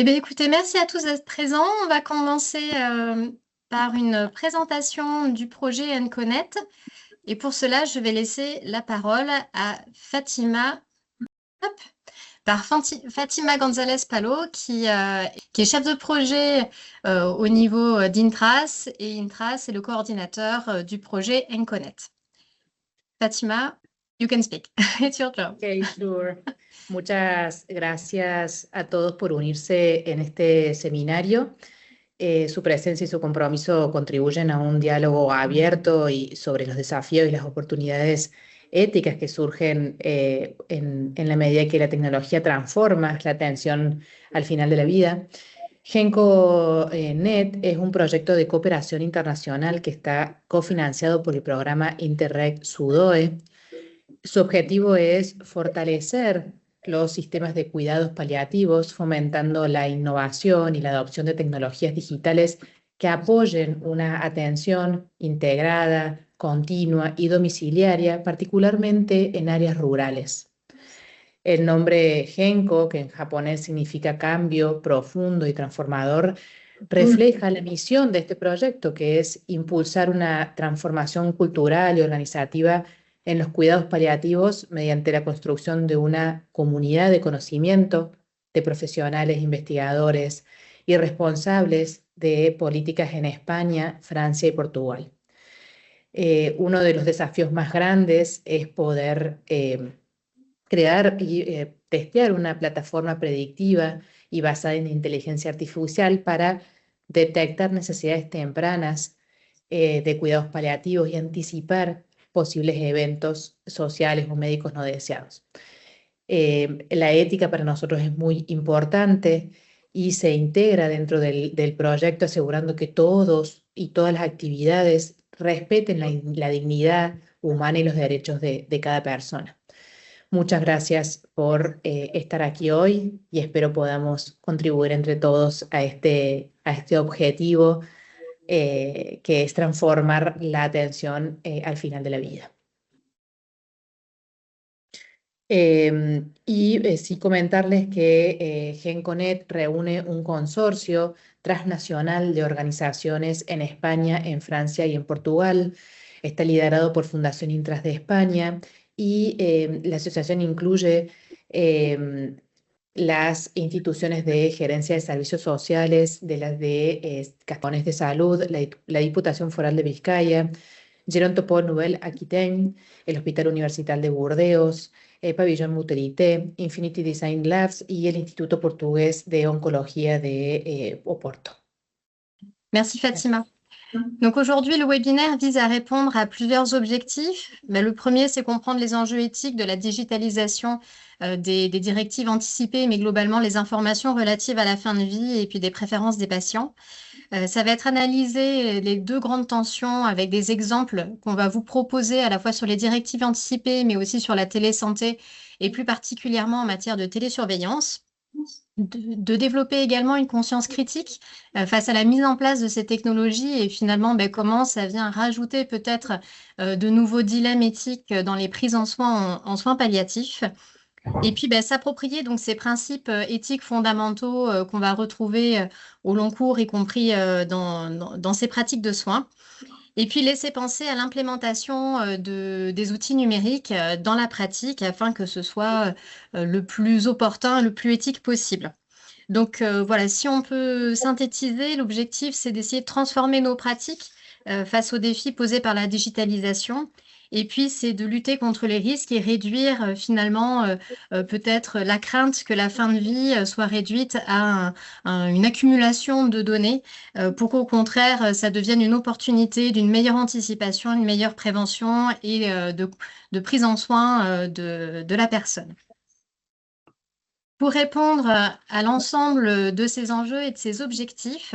Eh bien, écoutez, merci à tous d'être présents. On va commencer par une présentation du projet ENCONNET. Et pour cela, je vais laisser la parole à Fatima, hop, Fatima González Palo, qui est chef de projet au niveau d'Intras. Et Intras est le coordinateur du projet ENCONNET. Fatima, you can speak. It's your turn. Ok, sure. Muchas gracias a todos por unirse en este seminario. Su presencia y su compromiso contribuyen a un diálogo abierto y sobre los desafíos y las oportunidades éticas que surgen en la medida que la tecnología transforma la atención al final de la vida. GencoNet es un proyecto de cooperación internacional que está cofinanciado por el programa Interreg SUDOE. Su objetivo es fortalecer los sistemas de cuidados paliativos, fomentando la innovación y la adopción de tecnologías digitales que apoyen una atención integrada, continua y domiciliaria, particularmente en áreas rurales. El nombre Genco, que en japonés significa cambio profundo y transformador, refleja la misión de este proyecto, que es impulsar una transformación cultural y organizativa en los cuidados paliativos mediante la construcción de una comunidad de conocimiento de profesionales, investigadores y responsables de políticas en España, Francia y Portugal. Uno de los desafíos más grandes es poder crear y testear una plataforma predictiva y basada en inteligencia artificial para detectar necesidades tempranas de cuidados paliativos y anticipar posibles eventos sociales o médicos no deseados. La ética para nosotros es muy importante y se integra dentro del proyecto asegurando que todos y todas las actividades respeten la dignidad humana y los derechos de cada persona. Muchas gracias por estar aquí hoy y espero podamos contribuir entre todos a este objetivo que es transformar la atención al final de la vida. Sí comentarles que GencoNet reúne un consorcio transnacional de organizaciones en España, en Francia y en Portugal. Está liderado por Fundación Intras de España y la asociación incluye las instituciones de gerencia de servicios sociales, de las de Cajones de Salud, la Diputación Foral de Vizcaya, Geronto Pont Nouvelle Aquitaine, el Hospital Universitario de Burdeos, Pabellón Mutualité, Infinity Design Labs y el Instituto Portugués de Oncología de Oporto. Merci Fatima. Donc aujourd'hui, le webinaire vise à répondre à plusieurs objectifs. Le premier, c'est comprendre les enjeux éthiques de la digitalisation des directives anticipées, mais globalement les informations relatives à la fin de vie et puis des préférences des patients. Ça va être analysé les deux grandes tensions avec des exemples qu'on va vous proposer à la fois sur les directives anticipées, mais aussi sur la télésanté et plus particulièrement en matière de télésurveillance. De développer également une conscience critique face à la mise en place de ces technologies et finalement comment ça vient rajouter peut-être de nouveaux dilemmes éthiques dans les prises en soins palliatifs. Et puis s'approprier donc ces principes éthiques fondamentaux qu'on va retrouver au long cours, y compris dans ces pratiques de soins. Et puis laisser penser à l'implémentation des outils numériques dans la pratique afin que ce soit le plus opportun, le plus éthique possible. Donc voilà, si on peut synthétiser, l'objectif c'est d'essayer de transformer nos pratiques face aux défis posés par la digitalisation. Et puis, c'est de lutter contre les risques et réduire finalement peut-être la crainte que la fin de vie soit réduite à une accumulation de données pour qu'au contraire, ça devienne une opportunité d'une meilleure anticipation, une meilleure prévention et de prise en soin de la personne. Pour répondre à l'ensemble de ces enjeux et de ces objectifs,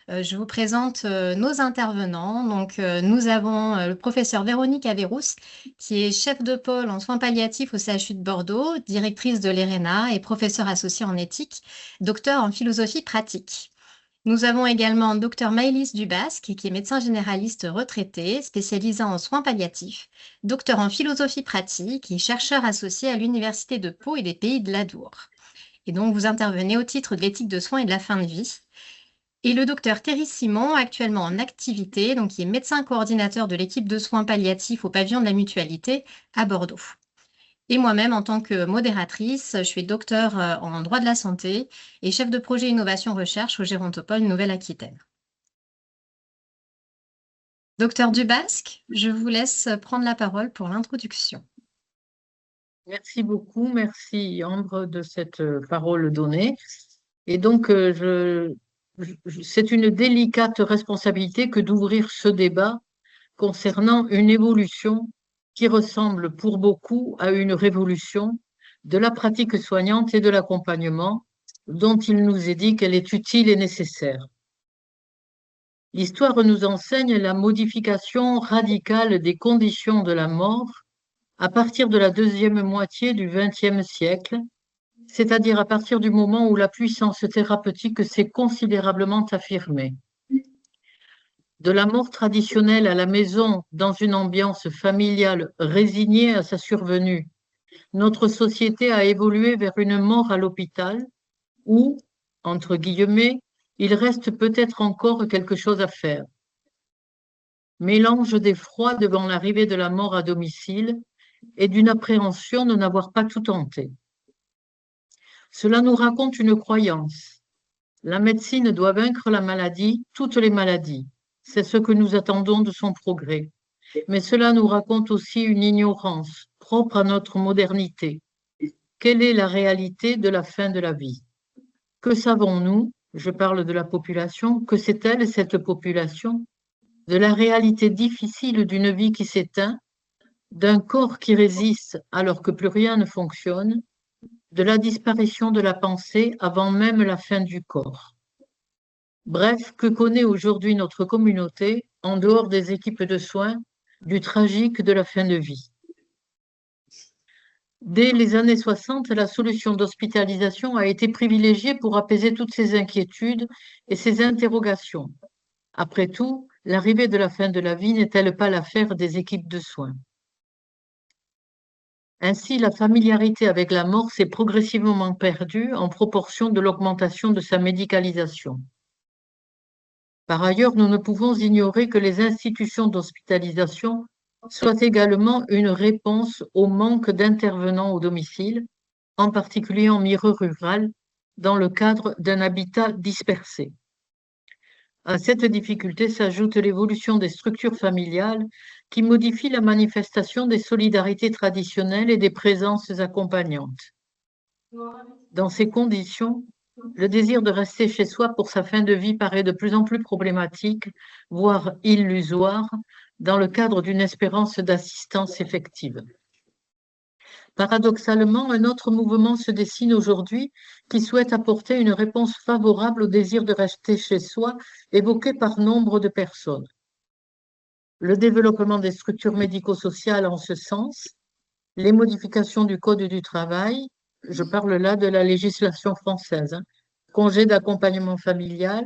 je vous présente nos intervenants. Donc, nous avons le professeur Véronique Averrousse, qui est chef de pôle en soins palliatifs au CHU de Bordeaux, directrice de l'ERENA et professeure associée en éthique, docteur en philosophie pratique. Nous avons également Dr Maëlys Dubasque, qui est médecin généraliste retraité, spécialisé en soins palliatifs, docteur en philosophie pratique et chercheur associé à l'Université de Pau et des Pays de l'Adour. Et donc, vous intervenez au titre de l'éthique de soins et de la fin de vie. Et le docteur Thierry Simon, actuellement en activité, donc qui est médecin coordinateur de l'équipe de soins palliatifs au pavillon de la Mutualité à Bordeaux. Et moi-même, en tant que modératrice, je suis docteur en droit de la santé et chef de projet innovation recherche au Gérontopole Nouvelle-Aquitaine. Docteur Dubasc, je vous laisse prendre la parole pour l'introduction. Merci beaucoup, merci Ambre de cette parole donnée. Et donc, c'est une délicate responsabilité que d'ouvrir ce débat concernant une évolution qui ressemble pour beaucoup à une révolution de la pratique soignante et de l'accompagnement, dont il nous est dit qu'elle est utile et nécessaire. L'histoire nous enseigne la modification radicale des conditions de la mort à partir de la deuxième moitié du XXe siècle, c'est-à-dire à partir du moment où la puissance thérapeutique s'est considérablement affirmée. De la mort traditionnelle à la maison, dans une ambiance familiale résignée à sa survenue, notre société a évolué vers une mort à l'hôpital où, entre guillemets, il reste peut-être encore quelque chose à faire. Mélange d'effroi devant l'arrivée de la mort à domicile et d'une appréhension de n'avoir pas tout tenté. Cela nous raconte une croyance. La médecine doit vaincre la maladie, toutes les maladies. C'est ce que nous attendons de son progrès. Mais cela nous raconte aussi une ignorance propre à notre modernité. Quelle est la réalité de la fin de la vie? Que savons-nous, je parle de la population, que c'est-elle cette population? De la réalité difficile d'une vie qui s'éteint, d'un corps qui résiste alors que plus rien ne fonctionne, de la disparition de la pensée avant même la fin du corps. Bref, que connaît aujourd'hui notre communauté, en dehors des équipes de soins, du tragique de la fin de vie? Dès les années 60, la solution d'hospitalisation a été privilégiée pour apaiser toutes ces inquiétudes et ces interrogations. Après tout, l'arrivée de la fin de la vie n'est-elle pas l'affaire des équipes de soins? Ainsi, la familiarité avec la mort s'est progressivement perdue en proportion de l'augmentation de sa médicalisation. Par ailleurs, nous ne pouvons ignorer que les institutions d'hospitalisation soient également une réponse au manque d'intervenants au domicile, en particulier en milieu rural, dans le cadre d'un habitat dispersé. À cette difficulté s'ajoute l'évolution des structures familiales qui modifie la manifestation des solidarités traditionnelles et des présences accompagnantes. Dans ces conditions, le désir de rester chez soi pour sa fin de vie paraît de plus en plus problématique, voire illusoire, dans le cadre d'une espérance d'assistance effective. Paradoxalement, un autre mouvement se dessine aujourd'hui qui souhaite apporter une réponse favorable au désir de rester chez soi évoqué par nombre de personnes. Le développement des structures médico-sociales en ce sens, les modifications du Code du travail, je parle là de la législation française, congé d'accompagnement familial,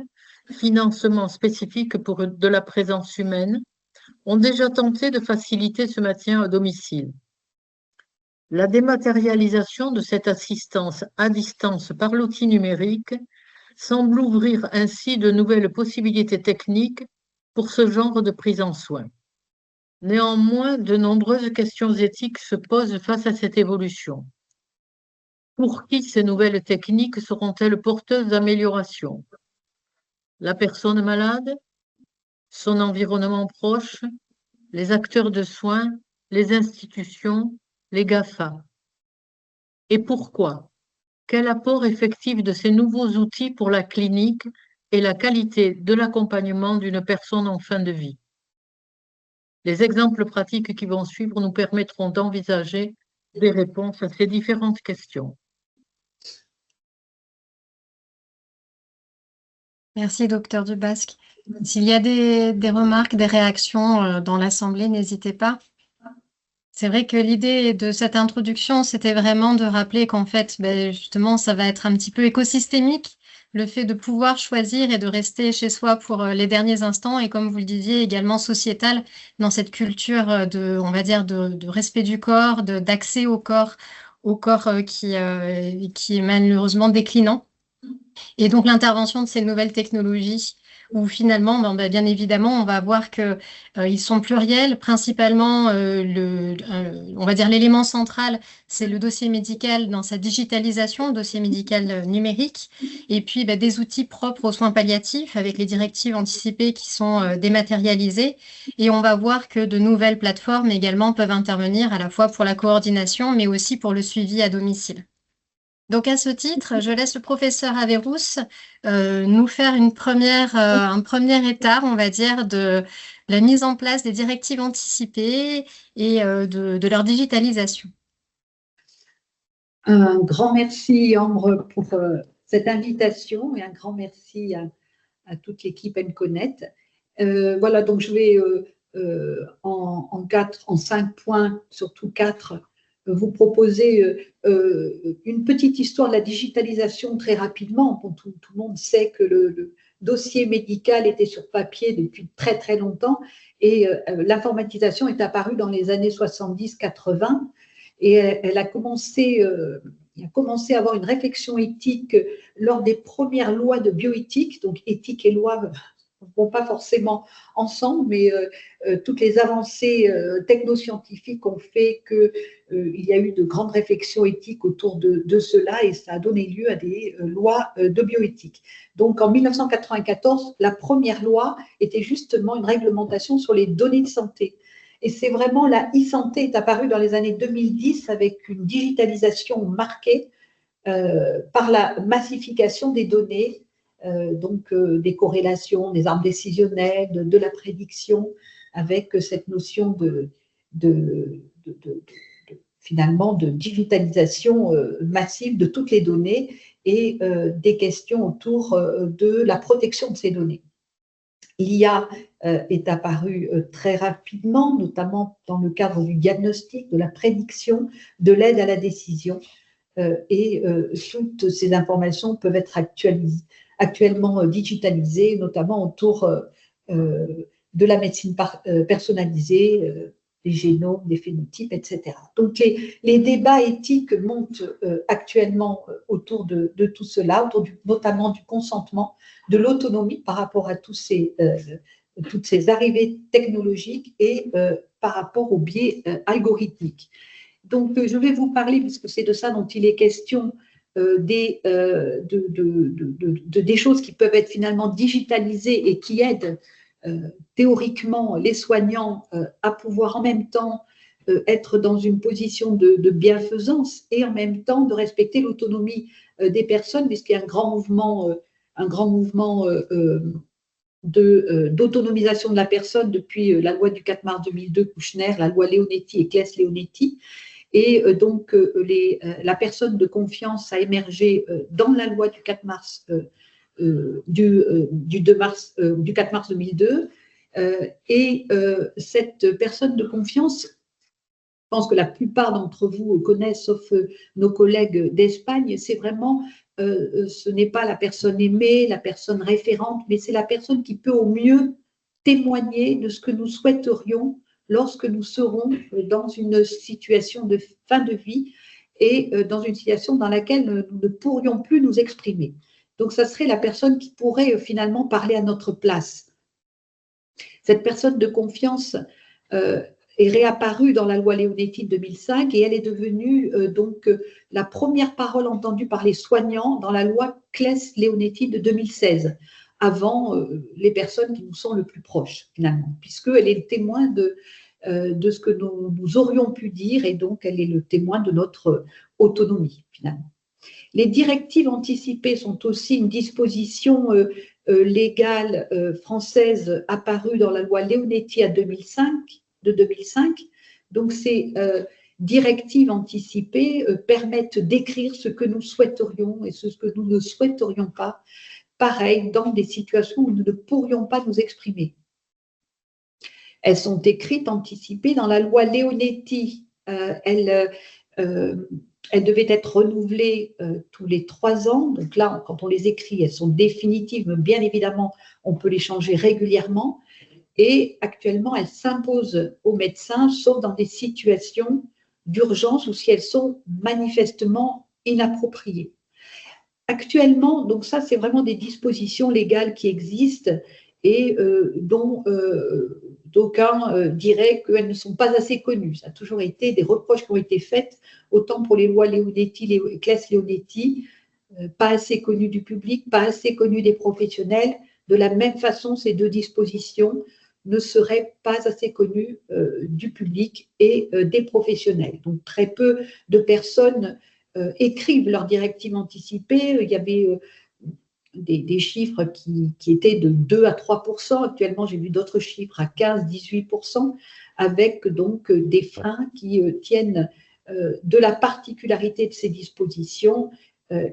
financement spécifique pour de la présence humaine, ont déjà tenté de faciliter ce maintien à domicile. La dématérialisation de cette assistance à distance par l'outil numérique semble ouvrir ainsi de nouvelles possibilités techniques pour ce genre de prise en soin. Néanmoins, de nombreuses questions éthiques se posent face à cette évolution. Pour qui ces nouvelles techniques seront-elles porteuses d'amélioration? La personne malade, son environnement proche, les acteurs de soins, les institutions, les GAFA. Et pourquoi? Quel apport effectif de ces nouveaux outils pour la clinique et la qualité de l'accompagnement d'une personne en fin de vie? Les exemples pratiques qui vont suivre nous permettront d'envisager des réponses à ces différentes questions. Merci, docteur Dubasc. S'il y a des remarques, des réactions dans l'Assemblée, n'hésitez pas. C'est vrai que l'idée de cette introduction, c'était vraiment de rappeler qu'en fait, justement, ça va être un petit peu écosystémique, le fait de pouvoir choisir et de rester chez soi pour les derniers instants, et comme vous le disiez, également sociétal, dans cette culture de, on va dire, de respect du corps, d'accès au corps au corps qui est malheureusement déclinant. Et donc l'intervention de ces nouvelles technologies où finalement, bien évidemment, on va voir qu'ils sont pluriels. Principalement, on va dire l'élément central, c'est le dossier médical dans sa digitalisation, le dossier médical numérique, et puis des outils propres aux soins palliatifs avec les directives anticipées qui sont dématérialisées. Et on va voir que de nouvelles plateformes également peuvent intervenir à la fois pour la coordination, mais aussi pour le suivi à domicile. Donc, à ce titre, je laisse le professeur Averrousse nous faire un premier état, on va dire, de la mise en place des directives anticipées et de leur digitalisation. Un grand merci, Ambre, pour cette invitation et un grand merci à toute l'équipe Enconnect. Voilà, donc je vais en 5 points, surtout 4, vous proposer une petite histoire de la digitalisation très rapidement. Bon, tout le monde sait que le dossier médical était sur papier depuis très très longtemps et l'informatisation est apparue dans les années 70-80 et elle a commencé à avoir une réflexion éthique lors des premières lois de bioéthique. Donc éthique et loi ne vont pas forcément ensemble, mais toutes les avancées technoscientifiques ont fait qu'il y a eu de grandes réflexions éthiques autour de cela et ça a donné lieu à des lois de bioéthique. Donc en 1994, la première loi était justement une réglementation sur les données de santé. Et c'est vraiment la e-santé est apparue dans les années 2010 avec une digitalisation marquée par la massification des données, donc des corrélations, des arbres décisionnels, de la prédiction, avec cette notion finalement de digitalisation massive de toutes les données et des questions autour de la protection de ces données. L'IA est apparue très rapidement, notamment dans le cadre du diagnostic, de la prédiction, de l'aide à la décision. Et toutes ces informations peuvent être actuellement digitalisées, notamment autour de la médecine personnalisée, des génomes, des phénotypes, etc. Donc les débats éthiques montent actuellement autour de tout cela, notamment du consentement, de l'autonomie par rapport à toutes ces arrivées technologiques et par rapport aux biais algorithmiques. Donc, je vais vous parler, puisque c'est de ça dont il est question, des choses qui peuvent être finalement digitalisées et qui aident théoriquement les soignants à pouvoir en même temps être dans une position de bienfaisance et en même temps de respecter l'autonomie des personnes, puisqu'il y a un grand mouvement d'autonomisation de la personne depuis la loi du 4 mars 2002, Kouchner, la loi Leonetti et Claes-Leonetti. Et donc, la personne de confiance a émergé dans la loi du 4 mars, du 4 mars 2002. Et cette personne de confiance, je pense que la plupart d'entre vous connaissent, sauf nos collègues d'Espagne, c'est vraiment, ce n'est pas la personne aimée, la personne référente, mais c'est la personne qui peut au mieux témoigner de ce que nous souhaiterions lorsque nous serons dans une situation de fin de vie et dans une situation dans laquelle nous ne pourrions plus nous exprimer. Donc, ça serait la personne qui pourrait finalement parler à notre place. Cette personne de confiance est réapparue dans la loi Leonetti de 2005 et elle est devenue donc la première parole entendue par les soignants dans la loi Claes-Leonetti de 2016, avant les personnes qui nous sont le plus proches finalement, puisqu'elle est le témoin de ce que nous aurions pu dire et donc elle est le témoin de notre autonomie finalement. Les directives anticipées sont aussi une disposition légale française apparue dans la loi Leonetti de 2005. Donc ces directives anticipées permettent d'écrire ce que nous souhaiterions et ce que nous ne souhaiterions pas, pareil, dans des situations où nous ne pourrions pas nous exprimer. Elles sont écrites, anticipées dans la loi Leonetti. Elle devait être renouvelée tous les 3 ans. Donc là, quand on les écrit, elles sont définitives, mais bien évidemment, on peut les changer régulièrement. Et actuellement, elles s'imposent aux médecins, sauf dans des situations d'urgence ou si elles sont manifestement inappropriées. Actuellement, donc ça, c'est vraiment des dispositions légales qui existent et dont d'aucuns diraient qu'elles ne sont pas assez connues. Ça a toujours été des reproches qui ont été faits, autant pour les lois Leonetti, Claes-Leonetti, pas assez connues du public, pas assez connues des professionnels. De la même façon, ces deux dispositions ne seraient pas assez connues du public et des professionnels. Donc, très peu de personnes écrivent leurs directives anticipées. Il y avait des chiffres qui étaient de 2 à 3%. Actuellement, j'ai vu d'autres chiffres à 15-18%, avec donc des freins qui tiennent de la particularité de ces dispositions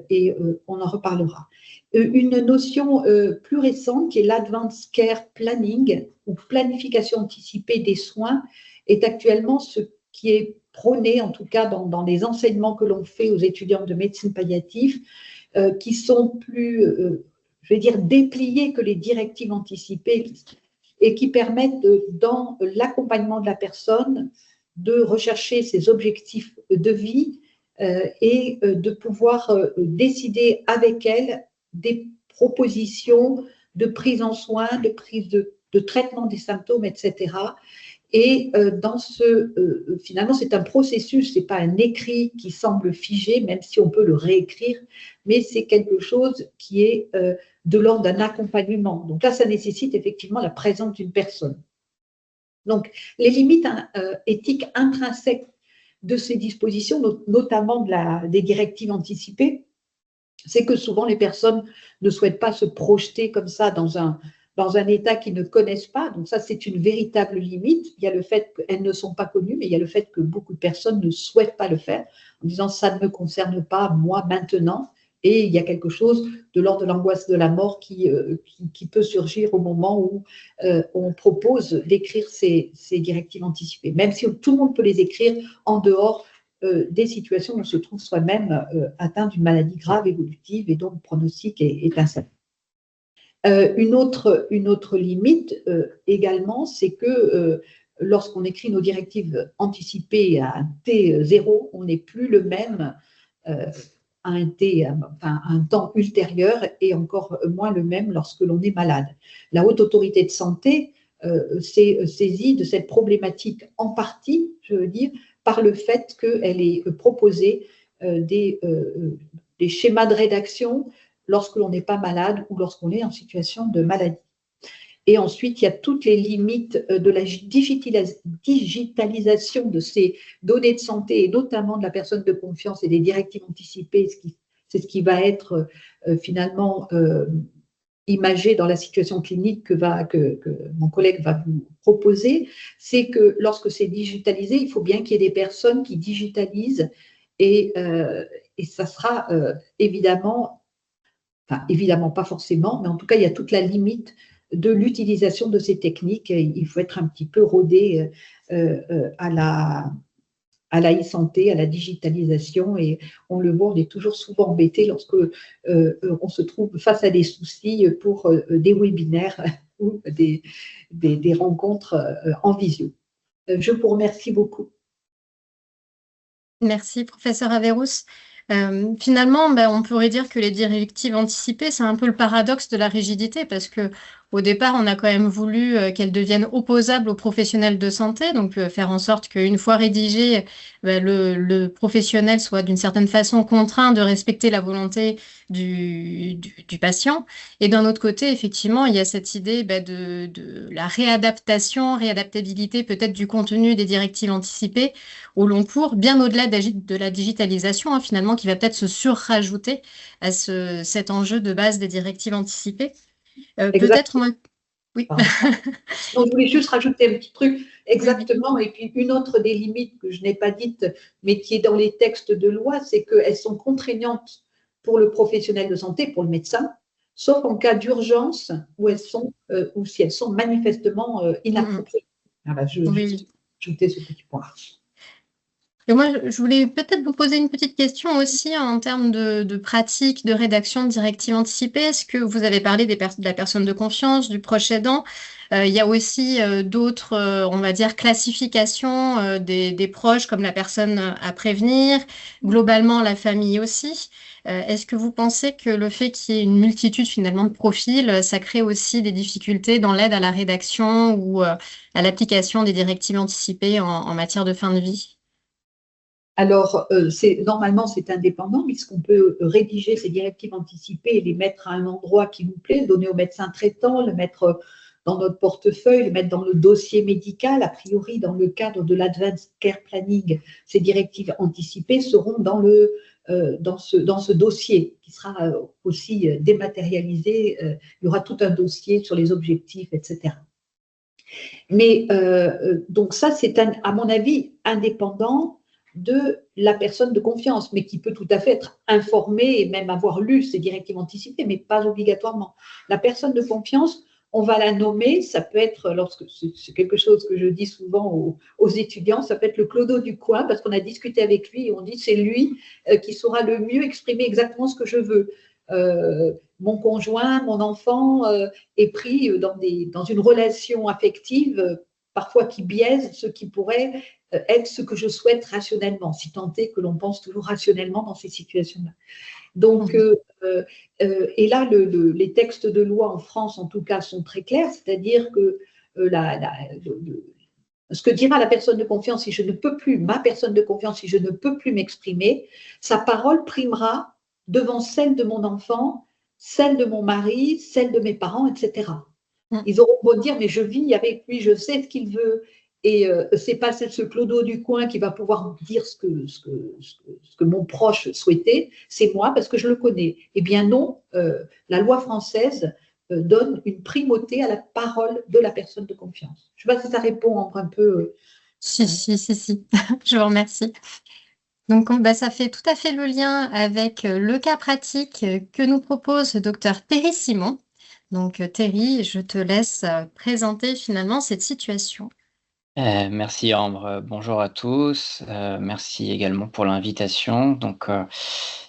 et on en reparlera. Une notion plus récente qui est l'Advanced Care Planning ou planification anticipée des soins est actuellement ce qui est prôné, en tout cas dans les enseignements que l'on fait aux étudiants de médecine palliative, qui sont plus, je vais dire, dépliés que les directives anticipées et qui permettent, dans l'accompagnement de la personne, de rechercher ses objectifs de vie et de pouvoir décider avec elle des propositions de prise en soin, de prise de traitement des symptômes, etc. Et finalement, c'est un processus, ce n'est pas un écrit qui semble figé, même si on peut le réécrire, mais c'est quelque chose qui est de l'ordre d'un accompagnement. Donc là, ça nécessite effectivement la présence d'une personne. Donc, les limites éthiques intrinsèques de ces dispositions, notamment des directives anticipées, c'est que souvent les personnes ne souhaitent pas se projeter comme ça dans un état qu'ils ne connaissent pas. Donc ça, c'est une véritable limite. Il y a le fait qu'elles ne sont pas connues, mais il y a le fait que beaucoup de personnes ne souhaitent pas le faire en disant « ça ne me concerne pas, moi, maintenant ». Et il y a quelque chose de l'ordre de l'angoisse de la mort qui peut surgir au moment où on propose d'écrire ces directives anticipées, même si tout le monde peut les écrire en dehors des situations où on se trouve soi-même atteint d'une maladie grave évolutive et dont le pronostic est incertain. Une autre limite également, c'est que lorsqu'on écrit nos directives anticipées à un T0, on n'est plus le même à un temps ultérieur et encore moins le même lorsque l'on est malade. La Haute Autorité de Santé s'est saisie de cette problématique en partie, je veux dire, par le fait qu'elle ait proposé des schémas de rédaction lorsque l'on n'est pas malade ou lorsqu'on est en situation de maladie. Et ensuite, il y a toutes les limites de la digitalisation de ces données de santé, et notamment de la personne de confiance et des directives anticipées. C'est ce qui va être finalement imagé dans la situation clinique que mon collègue va vous proposer. C'est que lorsque c'est digitalisé, il faut bien qu'il y ait des personnes qui digitalisent et ça sera évidemment pas forcément, mais en tout cas, il y a toute la limite de l'utilisation de ces techniques. Il faut être un petit peu rodé à la e-santé, à la digitalisation, et on le voit, on est toujours souvent embêté lorsque on se trouve face à des soucis pour des webinaires ou des rencontres en visio. Je vous remercie beaucoup. Merci, professeur Averrousse. Finalement, on pourrait dire que les directives anticipées, c'est un peu le paradoxe de la rigidité, parce que au départ, on a quand même voulu qu'elles deviennent opposables aux professionnels de santé, donc faire en sorte qu'une fois rédigé, le professionnel soit d'une certaine façon contraint de respecter la volonté du patient. Et d'un autre côté, effectivement, il y a cette idée de la réadaptabilité peut-être du contenu des directives anticipées au long cours, bien au-delà de la digitalisation, finalement, qui va peut-être se surrajouter à cet enjeu de base des directives anticipées. Peut-être moi. Oui. Donc, je voulais juste rajouter un petit truc. Exactement. Et puis, une autre des limites que je n'ai pas dites, mais qui est dans les textes de loi, c'est qu'elles sont contraignantes pour le professionnel de santé, pour le médecin, sauf en cas d'urgence ou si elles sont manifestement inappropriées. Voilà, je ajoutais ce petit point. Et moi, je voulais peut-être vous poser une petite question aussi en termes de pratique, de rédaction de directives anticipées. Est-ce que vous avez parlé de la personne de confiance, du proche aidant? Il y a aussi d'autres, on va dire, classifications des proches, comme la personne à prévenir, globalement la famille aussi. Est-ce que vous pensez que le fait qu'il y ait une multitude finalement de profils, ça crée aussi des difficultés dans l'aide à la rédaction ou à l'application des directives anticipées en matière de fin de vie? Alors, normalement, c'est indépendant, puisqu'on peut rédiger ces directives anticipées et les mettre à un endroit qui nous plaît, le donner au médecin traitant, le mettre dans notre portefeuille, le mettre dans le dossier médical. A priori, dans le cadre de l'Advanced Care Planning, ces directives anticipées seront dans ce dossier qui sera aussi dématérialisé. Il y aura tout un dossier sur les objectifs, etc. Mais donc ça, c'est à mon avis indépendant de la personne de confiance, mais qui peut tout à fait être informée et même avoir lu ces directives anticipées, mais pas obligatoirement. La personne de confiance, on va la nommer, ça peut être, lorsque c'est quelque chose que je dis souvent aux étudiants, ça peut être le clodo du coin, parce qu'on a discuté avec lui et on dit c'est lui qui saura le mieux exprimer exactement ce que je veux. Mon conjoint, mon enfant est pris dans une relation affective, parfois qui biaise ce qui pourrait être ce que je souhaite rationnellement, si tant est que l'on pense toujours rationnellement dans ces situations-là. Donc, et là, les textes de loi en France, en tout cas, sont très clairs, c'est-à-dire que ce que dira la personne de confiance si je ne peux plus, ma personne de confiance, si je ne peux plus m'exprimer, sa parole primera devant celle de mon enfant, celle de mon mari, celle de mes parents, etc. Ils auront beau dire, mais je vis avec lui, je sais ce qu'il veut, et c'est pas ce clodo du coin qui va pouvoir dire ce que mon proche souhaitait, c'est moi parce que je le connais. Eh bien non, la loi française donne une primauté à la parole de la personne de confiance. Je ne sais pas si ça répond un peu. Si. Je vous remercie. Donc, ça fait tout à fait le lien avec le cas pratique que nous propose le docteur Terry Simon. Donc, Terry, je te laisse présenter finalement cette situation. Merci Ambre. Bonjour à tous. Merci également pour l'invitation. Donc,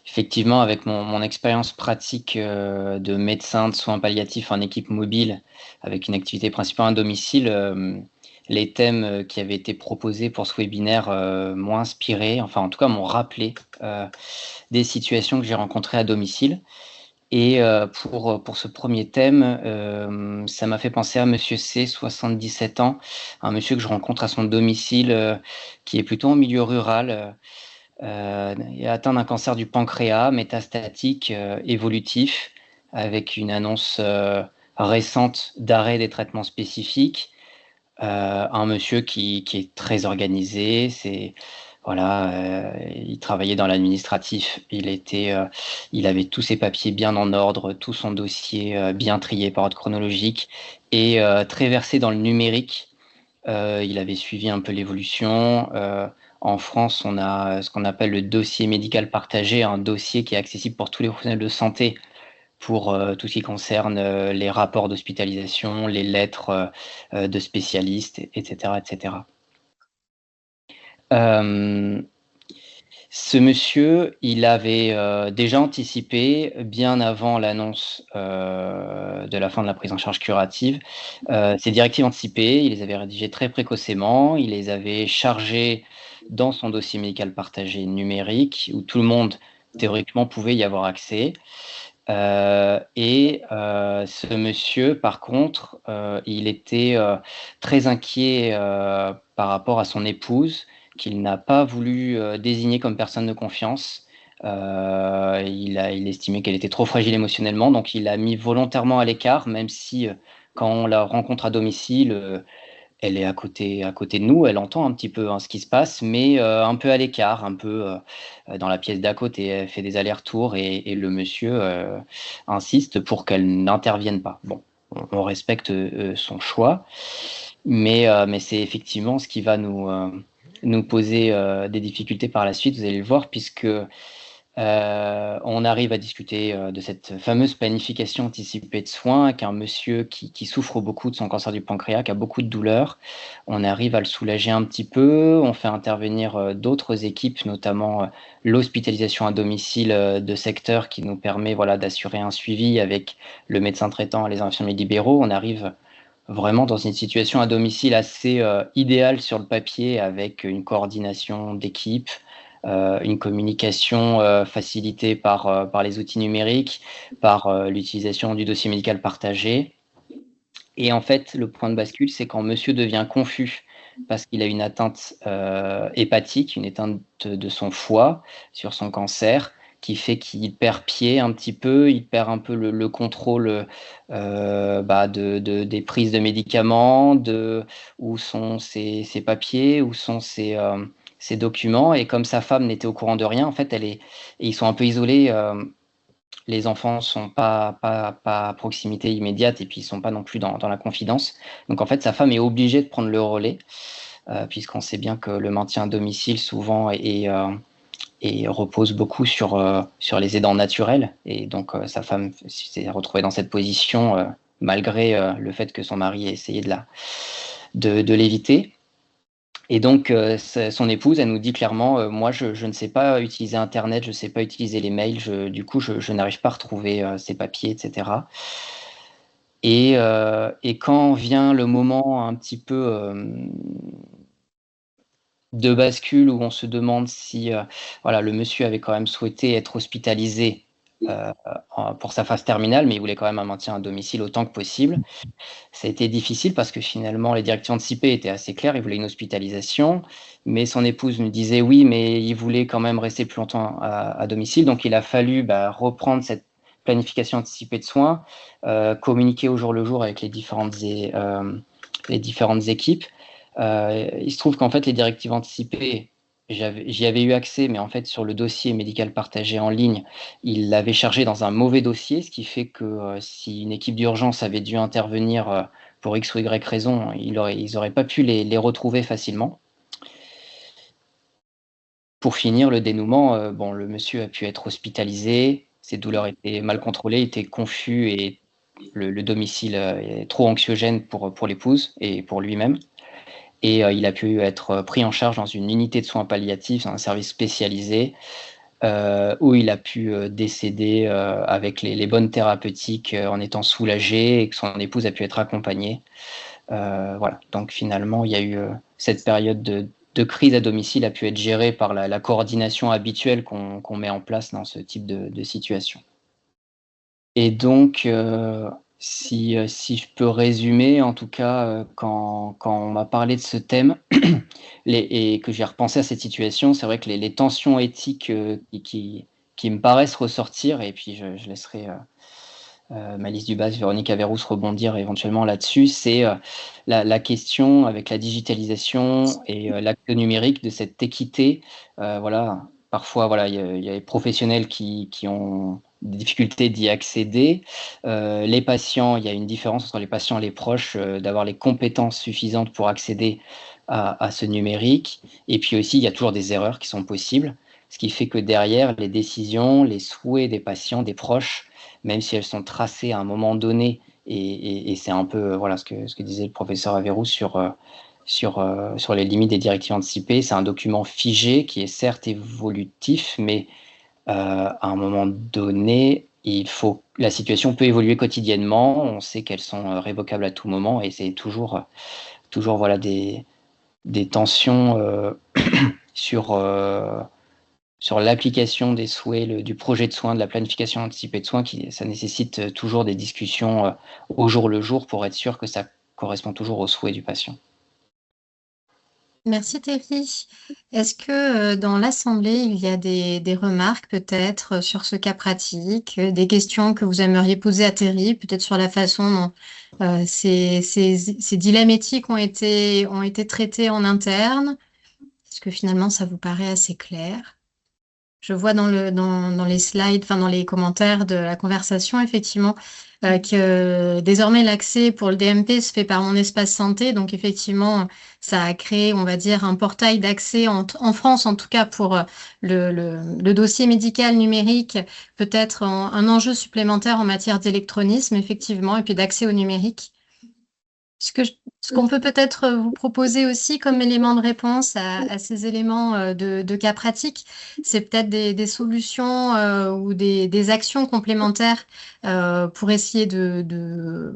effectivement, avec mon expérience pratique de médecin de soins palliatifs en équipe mobile, avec une activité principale à domicile, les thèmes qui avaient été proposés pour ce webinaire m'ont inspiré, enfin en tout cas m'ont rappelé des situations que j'ai rencontrées à domicile. Et pour ce premier thème, ça m'a fait penser à monsieur C, 77 ans, un monsieur que je rencontre à son domicile, qui est plutôt en milieu rural, il est atteint d'un cancer du pancréas métastatique, évolutif, avec une annonce récente d'arrêt des traitements spécifiques. Un monsieur qui est très organisé, voilà, il travaillait dans l'administratif, il avait tous ses papiers bien en ordre, tout son dossier bien trié par ordre chronologique et très versé dans le numérique. Il avait suivi un peu l'évolution. En France, on a ce qu'on appelle le dossier médical partagé, un dossier qui est accessible pour tous les professionnels de santé pour tout ce qui concerne les rapports d'hospitalisation, les lettres de spécialistes, etc., etc. Ce monsieur, il avait déjà anticipé, bien avant l'annonce de la fin de la prise en charge curative, ces directives anticipées. Il les avait rédigées très précocement, il les avait chargées dans son dossier médical partagé numérique, où tout le monde, théoriquement, pouvait y avoir accès. Ce monsieur, par contre, il était très inquiet par rapport à son épouse, qu'il n'a pas voulu désigner comme personne de confiance. Il estimait qu'elle était trop fragile émotionnellement, donc il l'a mis volontairement à l'écart, même si quand on la rencontre à domicile, elle est à côté de nous, elle entend un petit peu ce qui se passe, mais un peu à l'écart, un peu dans la pièce d'à côté. Elle fait des allers-retours et le monsieur insiste pour qu'elle n'intervienne pas. Bon, on respecte son choix, mais c'est effectivement ce qui va nous poser des difficultés par la suite, vous allez le voir, puisque On arrive à discuter de cette fameuse planification anticipée de soins avec un monsieur qui souffre beaucoup de son cancer du pancréas, qui a beaucoup de douleurs. On arrive à le soulager un petit peu, on fait intervenir d'autres équipes, notamment l'hospitalisation à domicile de secteur qui nous permet d'assurer un suivi avec le médecin traitant et les infirmiers libéraux. On arrive vraiment dans une situation à domicile assez idéale sur le papier avec une coordination d'équipe, une communication facilitée par les outils numériques, par l'utilisation du dossier médical partagé. Et en fait, le point de bascule, c'est quand monsieur devient confus parce qu'il a une atteinte hépatique, une atteinte de son foie sur son cancer, qui fait qu'il perd pied un petit peu, il perd un peu le contrôle des prises de médicaments, où sont ses papiers, où sont ses documents. Et comme sa femme n'était au courant de rien, en fait, et ils sont un peu isolés. Les enfants ne sont pas à proximité immédiate et puis ils ne sont pas non plus dans la confidence. Donc en fait, sa femme est obligée de prendre le relais, puisqu'on sait bien que le maintien à domicile souvent et repose beaucoup sur les aidants naturels. Et donc sa femme s'est retrouvée dans cette position malgré le fait que son mari ait essayé de l'éviter. Et donc, son épouse, elle nous dit clairement, moi, je ne sais pas utiliser Internet, je ne sais pas utiliser les mails, du coup, je n'arrive pas à retrouver ces papiers, etc. Et quand vient le moment un petit peu de bascule où on se demande si le monsieur avait quand même souhaité être hospitalisé pour sa phase terminale, mais il voulait quand même un maintien à domicile autant que possible. Ça a été difficile parce que finalement, les directives anticipées étaient assez claires. Il voulait une hospitalisation, mais son épouse nous disait oui, mais il voulait quand même rester plus longtemps à domicile. Donc, il a fallu reprendre cette planification anticipée de soins, communiquer au jour le jour avec les différentes équipes. Il se trouve qu'en fait, les directives anticipées, j'y avais eu accès, mais en fait, sur le dossier médical partagé en ligne, il l'avait chargé dans un mauvais dossier, ce qui fait que si une équipe d'urgence avait dû intervenir pour X ou Y raison, ils n'auraient pas pu les retrouver facilement. Pour finir, le dénouement, le monsieur a pu être hospitalisé, ses douleurs étaient mal contrôlées, était confus et le domicile est trop anxiogène pour l'épouse et pour lui-même. Et il a pu être pris en charge dans une unité de soins palliatifs, dans un service spécialisé, où il a pu décéder avec les bonnes thérapeutiques en étant soulagé et que son épouse a pu être accompagnée. Donc finalement, il y a eu cette période de crise à domicile a pu être gérée par la coordination habituelle qu'on met en place dans ce type de situation. Et donc, si je peux résumer, en tout cas, quand on m'a parlé de ce thème et que j'ai repensé à cette situation, c'est vrai que les tensions éthiques qui me paraissent ressortir, et puis je laisserai Malice Dubas, Véronique Averrousse rebondir éventuellement là-dessus, c'est la question avec la digitalisation et l'acte numérique de cette équité. Parfois, il y a les professionnels qui ont des difficultés d'y accéder. Les patients, il y a une différence entre les patients et les proches, d'avoir les compétences suffisantes pour accéder à ce numérique. Et puis aussi, il y a toujours des erreurs qui sont possibles, ce qui fait que derrière, les décisions, les souhaits des patients, des proches, même si elles sont tracées à un moment donné, et c'est un peu ce que disait le professeur Averrousse sur les limites des directives anticipées. C'est un document figé qui est certes évolutif, mais à un moment donné, la situation peut évoluer quotidiennement. On sait qu'elles sont révocables à tout moment, et c'est toujours des tensions sur l'application des souhaits, du projet de soins, de la planification anticipée de soins, ça nécessite toujours des discussions au jour le jour pour être sûr que ça correspond toujours aux souhaits du patient. Merci Thierry. Est-ce que dans l'Assemblée, il y a des remarques peut-être sur ce cas pratique, des questions que vous aimeriez poser à Thierry, peut-être sur la façon dont ces dilemmes éthiques ont été traités en interne? Est-ce que finalement ça vous paraît assez clair? Je vois dans les slides, enfin dans les commentaires de la conversation, effectivement, que désormais l'accès pour le DMP se fait par Mon Espace Santé. Donc effectivement, ça a créé, on va dire, un portail d'accès en France, en tout cas pour le dossier médical numérique, peut-être un enjeu supplémentaire en matière d'électronisme, effectivement, et puis d'accès au numérique. Ce qu'on peut peut-être vous proposer aussi comme élément de réponse à ces éléments de cas pratiques, c'est peut-être des solutions ou des actions complémentaires pour essayer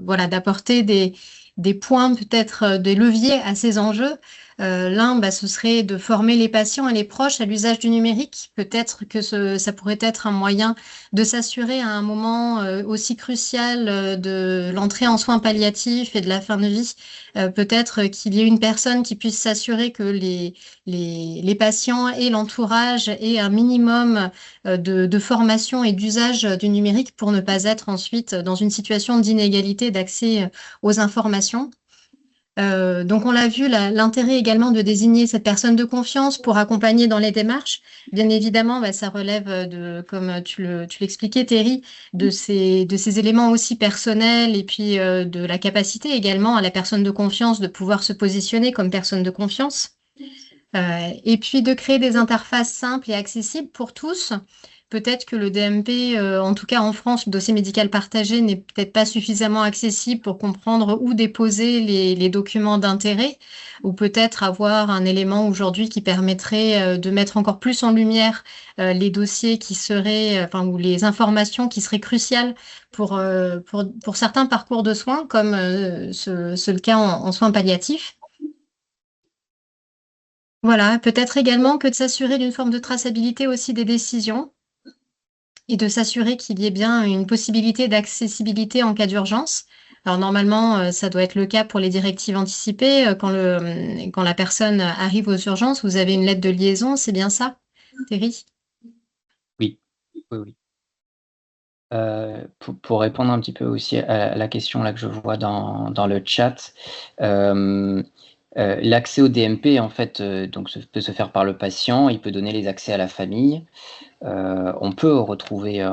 voilà, d'apporter des points, peut-être des leviers à ces enjeux. L'un, ce serait de former les patients et les proches à l'usage du numérique. Peut-être que ça pourrait être un moyen de s'assurer à un moment aussi crucial de l'entrée en soins palliatifs et de la fin de vie, peut-être qu'il y ait une personne qui puisse s'assurer que les patients et l'entourage aient un minimum de formation et d'usage du numérique pour ne pas être ensuite dans une situation d'inégalité d'accès aux informations. Donc on l'a vu, l'intérêt également de désigner cette personne de confiance pour accompagner dans les démarches. Bien évidemment, ça relève comme tu l'expliquais, Thierry, de ces éléments aussi personnels et puis de la capacité également à la personne de confiance de pouvoir se positionner comme personne de confiance. Et puis de créer des interfaces simples et accessibles pour tous. Peut-être que le DMP, en tout cas en France, le dossier médical partagé n'est peut-être pas suffisamment accessible pour comprendre où déposer les documents d'intérêt, ou peut-être avoir un élément aujourd'hui qui permettrait de mettre encore plus en lumière les dossiers qui seraient, ou les informations qui seraient cruciales pour certains parcours de soins, comme c'est le cas en soins palliatifs. Voilà, peut-être également que de s'assurer d'une forme de traçabilité aussi des décisions et de s'assurer qu'il y ait bien une possibilité d'accessibilité en cas d'urgence. Alors normalement, ça doit être le cas pour les directives anticipées. Quand la personne arrive aux urgences, vous avez une lettre de liaison, c'est bien ça, Thierry? Oui, oui, oui. Pour répondre un petit peu aussi à la question là que je vois dans le chat, l'accès au DMP, en fait, donc peut se faire par le patient, il peut donner les accès à la famille. On peut retrouver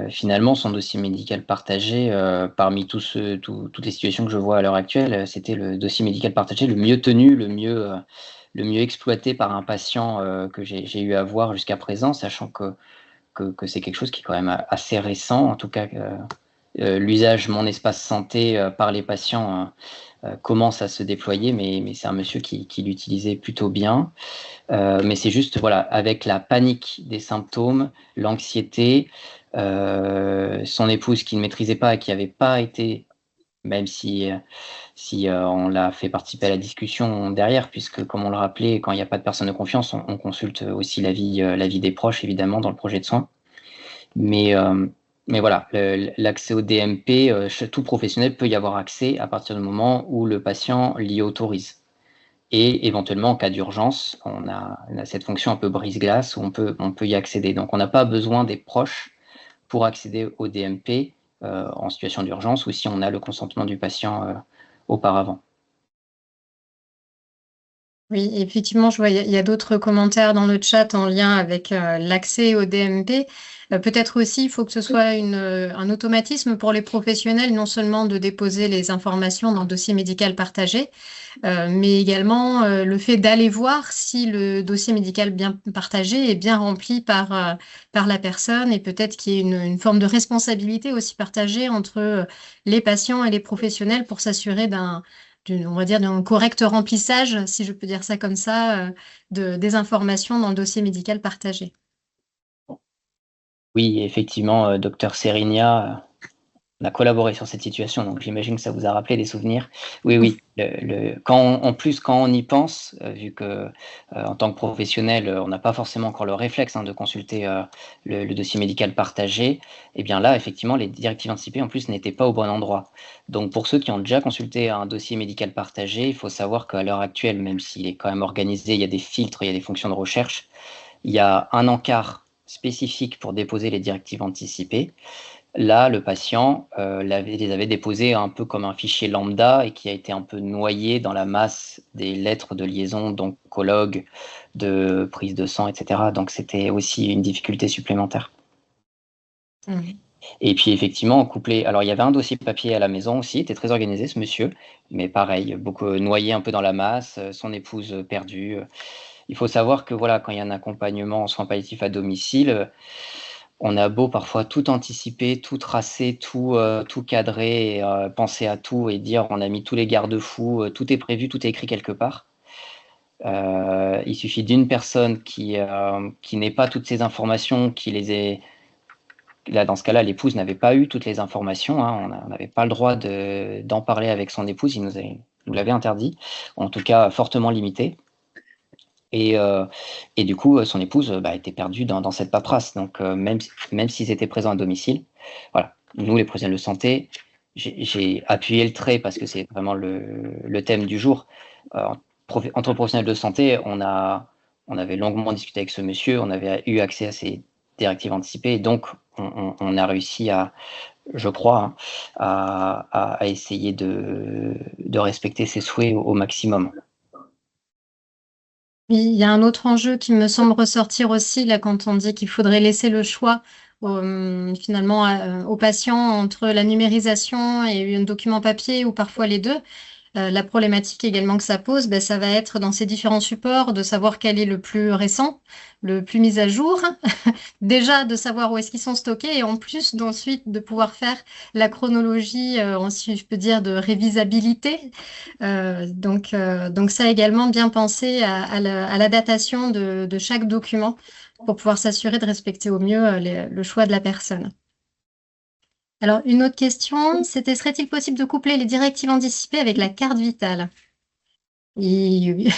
finalement son dossier médical partagé parmi toutes les situations que je vois à l'heure actuelle. C'était le dossier médical partagé le mieux tenu, le mieux exploité par un patient que j'ai eu à voir jusqu'à présent, sachant que c'est quelque chose qui est quand même assez récent, en tout cas l'usage Mon Espace Santé par les patients commence à se déployer, mais c'est un monsieur qui l'utilisait plutôt bien. Mais c'est juste, voilà, avec la panique des symptômes, l'anxiété, son épouse qui ne maîtrisait pas et qui n'avait pas été, même si on l'a fait participer à la discussion derrière, puisque comme on le rappelait, quand il n'y a pas de personne de confiance, on consulte aussi l'avis des proches, évidemment, dans le projet de soins. Mais voilà, l'accès au DMP, tout professionnel peut y avoir accès à partir du moment où le patient l'y autorise. Et éventuellement, en cas d'urgence, on a cette fonction un peu brise-glace où on peut y accéder. Donc, on n'a pas besoin des proches pour accéder au DMP en situation d'urgence ou si on a le consentement du patient auparavant. Oui, effectivement, je vois, il y a d'autres commentaires dans le chat en lien avec l'accès au DMP. Peut-être aussi, il faut que ce soit un automatisme pour les professionnels, non seulement de déposer les informations dans le dossier médical partagé, mais également le fait d'aller voir si le dossier médical bien partagé est bien rempli par la personne, et peut-être qu'il y ait une forme de responsabilité aussi partagée entre les patients et les professionnels pour s'assurer on va dire d'un correct remplissage, si je peux dire ça comme ça, des informations dans le dossier médical partagé. Oui, effectivement, docteur Serinia, on a collaboré sur cette situation, donc j'imagine que ça vous a rappelé des souvenirs. Oui, quand on y pense, vu que en tant que professionnel, on n'a pas forcément encore le réflexe de consulter le dossier médical partagé, et bien là, effectivement, les directives anticipées en plus n'étaient pas au bon endroit. Donc pour ceux qui ont déjà consulté un dossier médical partagé, il faut savoir qu'à l'heure actuelle, même s'il est quand même organisé, il y a des filtres, il y a des fonctions de recherche, il y a un encart spécifique pour déposer les directives anticipées. Là, le patient les avait déposés un peu comme un fichier lambda et qui a été un peu noyé dans la masse des lettres de liaison d'oncologue, de prise de sang, etc. Donc c'était aussi une difficulté supplémentaire. Et puis effectivement, couplé, alors il y avait un dossier papier à la maison aussi, il était très organisé ce monsieur, mais pareil, beaucoup noyé un peu dans la masse, son épouse perdue. Il faut savoir que voilà, quand il y a un accompagnement en soins palliatifs à domicile, on a beau parfois tout anticiper, tout tracer, tout cadrer, penser à tout et dire on a mis tous les garde-fous, tout est prévu, tout est écrit quelque part. Il suffit d'une personne qui n'ait pas toutes ces informations, qui les ait. Là, dans ce cas-là, l'épouse n'avait pas eu toutes les informations. Hein, on n'avait pas le droit d'en parler avec son épouse. Il nous l'avait interdit, en tout cas fortement limité. Et du coup, son épouse était perdue dans cette paperasse. Donc, même s'ils étaient présents à domicile, voilà. Nous, les professionnels de santé, j'ai appuyé le trait parce que c'est vraiment le thème du jour. Entre professionnels de santé, on avait longuement discuté avec ce monsieur, on avait eu accès à ces directives anticipées, et donc on a réussi je crois, à essayer de respecter ses souhaits au maximum. Oui, il y a un autre enjeu qui me semble ressortir aussi, là, quand on dit qu'il faudrait laisser le choix finalement aux patients entre la numérisation et un document papier ou parfois les deux. La problématique également que ça pose, ça va être dans ces différents supports de savoir quel est le plus récent, le plus mis à jour, déjà de savoir où est-ce qu'ils sont stockés et en plus d'ensuite de pouvoir faire la chronologie, si je peux dire, de révisabilité. Donc ça également, bien penser à la datation de chaque document pour pouvoir s'assurer de respecter au mieux le choix de la personne. Alors, une autre question, serait-il possible de coupler les directives anticipées avec la carte vitale? Oui.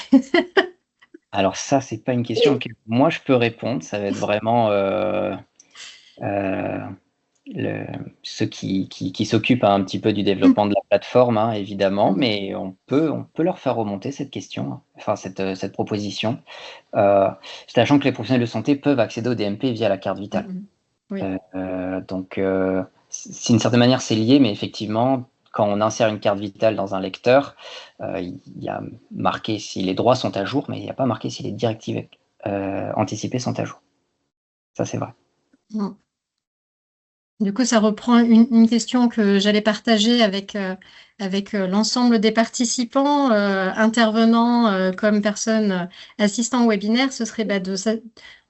Alors ça, c'est pas une question que moi je peux répondre. Ça va être vraiment ceux qui s'occupent un petit peu du développement de la plateforme, hein, évidemment, mais on peut leur faire remonter cette question, enfin cette proposition, sachant que les professionnels de santé peuvent accéder au DMP via la carte vitale. Oui. Donc, d'une certaine manière, c'est lié, mais effectivement, quand on insère une carte vitale dans un lecteur, il y a marqué si les droits sont à jour, mais il n'y a pas marqué si les directives anticipées sont à jour. Ça, c'est vrai. Du coup, ça reprend une question que j'allais partager avec l'ensemble des participants, intervenants comme personnes assistant au webinaire. Ce serait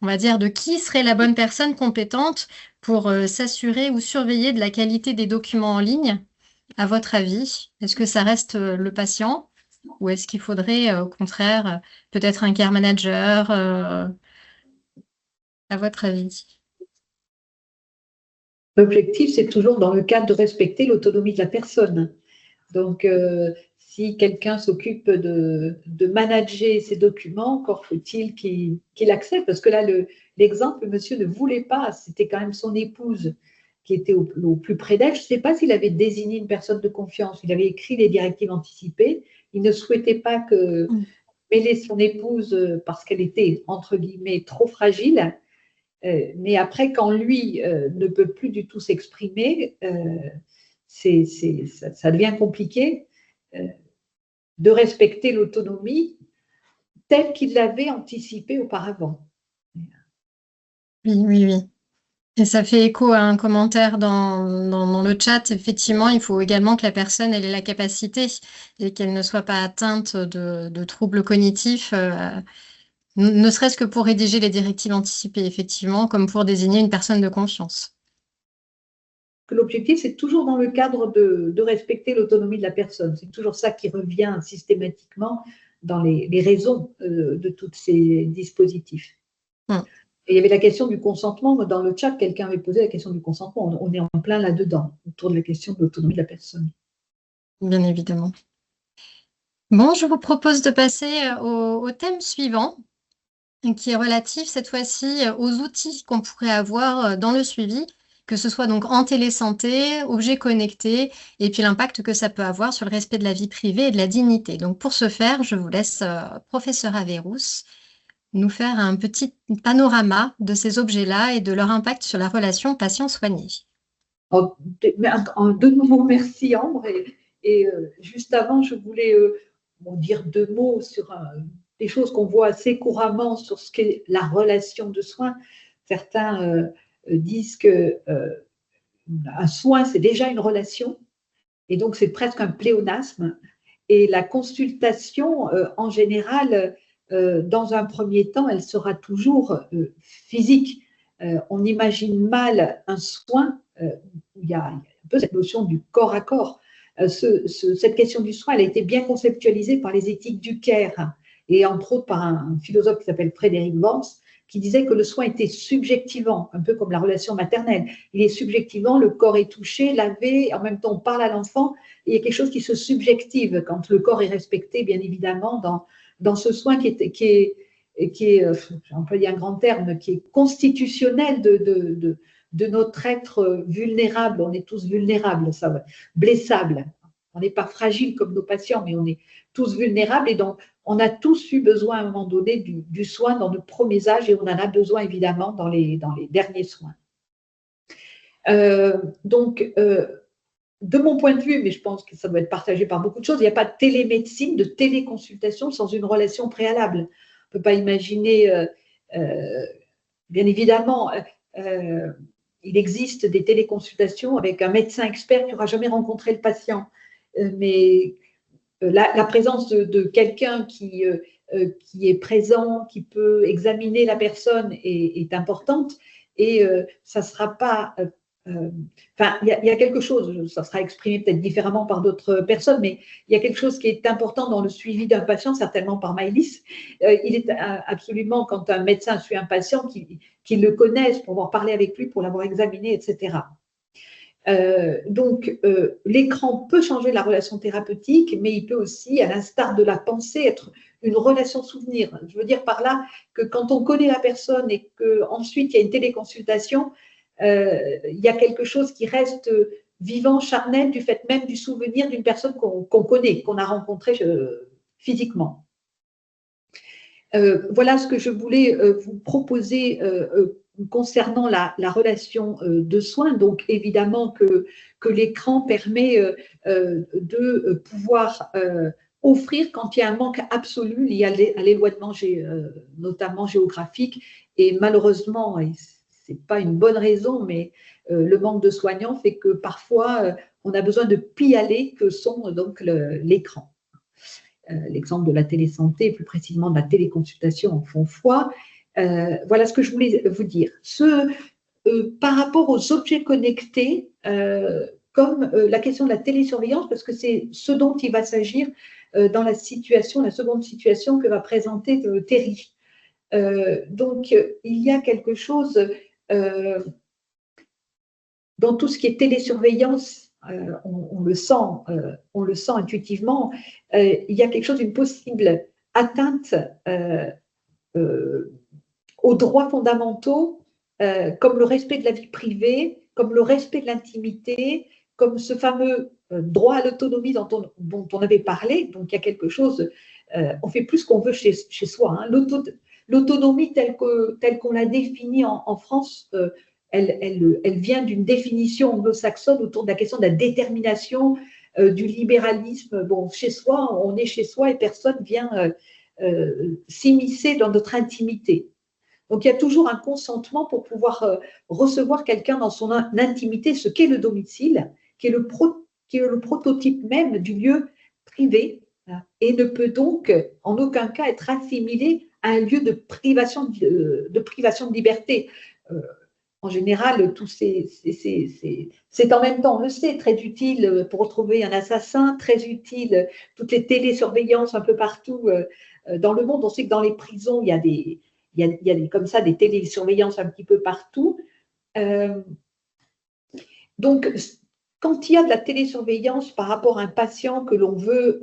on va dire, de qui serait la bonne personne compétente pour s'assurer ou surveiller de la qualité des documents en ligne, à votre avis? Est-ce que ça reste le patient ou est-ce qu'il faudrait au contraire peut-être un care manager, à votre avis? L'objectif, c'est toujours dans le cadre de respecter l'autonomie de la personne. Donc, si quelqu'un s'occupe de manager ces documents, encore faut-il qu'il accepte. Parce que là, l'exemple, le monsieur ne voulait pas, c'était quand même son épouse qui était au plus près d'elle. Je ne sais pas s'il avait désigné une personne de confiance. Il avait écrit les directives anticipées. Il ne souhaitait pas mêler son épouse parce qu'elle était, entre guillemets, trop fragile. Mais après, quand lui ne peut plus du tout s'exprimer, ça devient compliqué de respecter l'autonomie telle qu'il l'avait anticipée auparavant. Oui. Et ça fait écho à un commentaire dans le chat. Effectivement, il faut également que la personne ait la capacité et qu'elle ne soit pas atteinte de troubles cognitifs, ne serait-ce que pour rédiger les directives anticipées, effectivement, comme pour désigner une personne de confiance. L'objectif, c'est toujours dans le cadre de respecter l'autonomie de la personne. C'est toujours ça qui revient systématiquement dans les raisons de tous ces dispositifs. Et il y avait la question du consentement. Dans le chat, quelqu'un avait posé la question du consentement. On est en plein là-dedans, autour de la question de l'autonomie de la personne. Bien évidemment. Bon, je vous propose de passer au thème suivant, qui est relatif cette fois-ci aux outils qu'on pourrait avoir dans le suivi, que ce soit donc en télésanté, objets connectés, et puis l'impact que ça peut avoir sur le respect de la vie privée et de la dignité. Donc pour ce faire, je vous laisse, professeur Averrousse, nous faire un petit panorama de ces objets-là et de leur impact sur la relation patient-soigné. De nouveau, merci Ambre. Et juste avant, je voulais dire 2 mots sur des choses qu'on voit assez couramment sur ce qu'est la relation de soins. Certains disent que un soin, c'est déjà une relation, et donc c'est presque un pléonasme. Et la consultation, en général, dans un premier temps, elle sera toujours physique. On imagine mal un soin, il y a un peu cette notion du corps à corps. Cette question du soin, elle a été bien conceptualisée par les éthiques du Caire, et entre autres par un philosophe qui s'appelle Frédéric Worms, qui disait que le soin était subjectivant, un peu comme la relation maternelle. Il est subjectivant, le corps est touché, lavé, en même temps on parle à l'enfant, et il y a quelque chose qui se subjective quand le corps est respecté, bien évidemment, dans ce soin qui est j'emploie un grand terme, qui est constitutionnel de notre être vulnérable. On est tous vulnérables, ça, blessables. On n'est pas fragile comme nos patients, mais on est tous vulnérables, et donc on a tous eu besoin à un moment donné du soin dans nos premiers âges, et on en a besoin évidemment dans les derniers soins. De mon point de vue, mais je pense que ça doit être partagé par beaucoup de choses, il n'y a pas de télémédecine, de téléconsultation sans une relation préalable. On ne peut pas imaginer, bien évidemment, il existe des téléconsultations avec un médecin expert qui n'aura jamais rencontré le patient, mais la présence de quelqu'un qui est présent, qui peut examiner la personne est importante, et ça ne sera pas… Enfin, il y a quelque chose, ça sera exprimé peut-être différemment par d'autres personnes, mais il y a quelque chose qui est important dans le suivi d'un patient, certainement par Maëlys. Il est absolument, quand un médecin suit un patient, qu'il le connaisse, pour pouvoir parler avec lui, pour l'avoir examiné, etc. L'écran peut changer la relation thérapeutique, mais il peut aussi, à l'instar de la pensée, être une relation souvenir. Je veux dire par là que quand on connaît la personne et qu'ensuite il y a une téléconsultation, il y a quelque chose qui reste vivant, charnel, du fait même du souvenir d'une personne qu'on connaît, qu'on a rencontrée physiquement. Voilà ce que je voulais vous proposer concernant la relation de soins. Donc évidemment que l'écran permet de pouvoir offrir, quand il y a un manque absolu lié à l'éloignement notamment géographique, et malheureusement, ce n'est pas une bonne raison, mais le manque de soignants fait que parfois on a besoin de pis-aller que sont donc l'écran. L'exemple de la télésanté, plus précisément de la téléconsultation en font foi. Voilà ce que je voulais vous dire. Par rapport aux objets connectés, comme la question de la télésurveillance, parce que c'est ce dont il va s'agir dans la seconde situation que va présenter Terry. Donc, il y a quelque chose dans tout ce qui est télésurveillance. On le sent intuitivement, il y a quelque chose d'une possible atteinte aux droits fondamentaux, comme le respect de la vie privée, comme le respect de l'intimité, comme ce fameux droit à l'autonomie dont on avait parlé. Donc il y a quelque chose, on fait plus ce qu'on veut chez soi. Hein. L'autonomie telle qu'on l'a définie en France, elle vient d'une définition anglo-saxonne autour de la question de la détermination, du libéralisme. Bon, chez soi, on est chez soi et personne vient s'immiscer dans notre intimité. Donc, il y a toujours un consentement pour pouvoir recevoir quelqu'un dans son intimité, ce qu'est le domicile, qui est le prototype même du lieu privé, hein, et ne peut donc en aucun cas être assimilé à un lieu de privation de liberté. En général, c'est en même temps, on le sait, très utile pour retrouver un assassin, très utile, toutes les télésurveillances un peu partout dans le monde. On sait que dans les prisons, il y a comme ça des télésurveillances un petit peu partout. Donc, quand il y a de la télésurveillance par rapport à un patient que l'on veut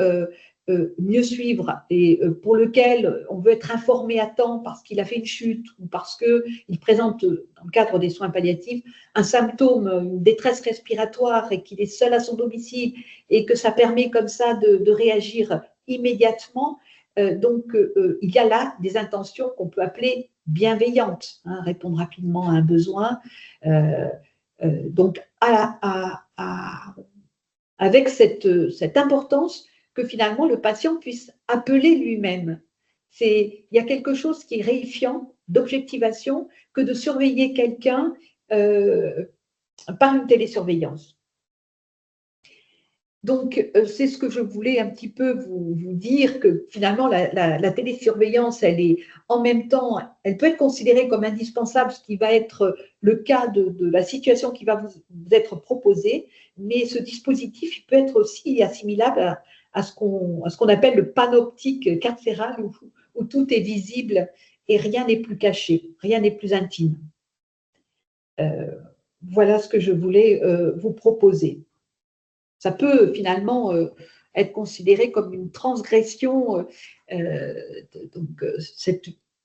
mieux suivre et pour lequel on veut être informé à temps parce qu'il a fait une chute ou parce qu'il présente, dans le cadre des soins palliatifs, un symptôme, une détresse respiratoire et qu'il est seul à son domicile et que ça permet comme ça de réagir immédiatement. Il y a là des intentions qu'on peut appeler bienveillantes, hein, répondre rapidement à un besoin. Donc, avec cette importance que finalement le patient puisse appeler lui-même. Il y a quelque chose qui est réifiant d'objectivation que de surveiller quelqu'un par une télésurveillance. Donc, c'est ce que je voulais un petit peu vous dire, que finalement, la télésurveillance, elle est en même temps, elle peut être considérée comme indispensable, ce qui va être le cas de la situation qui va vous être proposée, mais ce dispositif, il peut être aussi assimilable à ce qu'on appelle le panoptique carcéral, où tout est visible et rien n'est plus caché, rien n'est plus intime. Voilà ce que je voulais vous proposer. Ça peut finalement être considéré comme une transgression,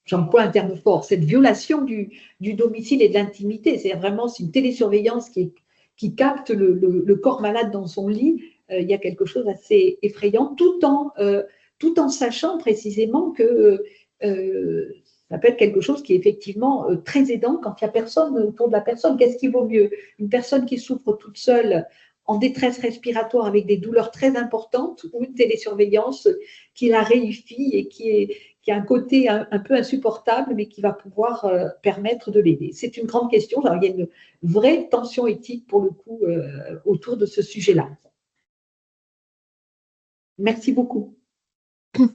j'emploie un terme fort, cette violation du domicile et de l'intimité. C'est vraiment une télésurveillance qui capte le corps malade dans son lit. Il y a quelque chose d'assez effrayant, tout en sachant précisément que ça peut être quelque chose qui est effectivement très aidant quand il n'y a personne autour de la personne. Qu'est-ce qui vaut mieux? Une personne qui souffre toute seule, en détresse respiratoire avec des douleurs très importantes, ou une télésurveillance qui la réifie et qui a un côté un peu insupportable, mais qui va pouvoir permettre de l'aider. C'est une grande question. Alors, il y a une vraie tension éthique, pour le coup, autour de ce sujet-là. Merci beaucoup.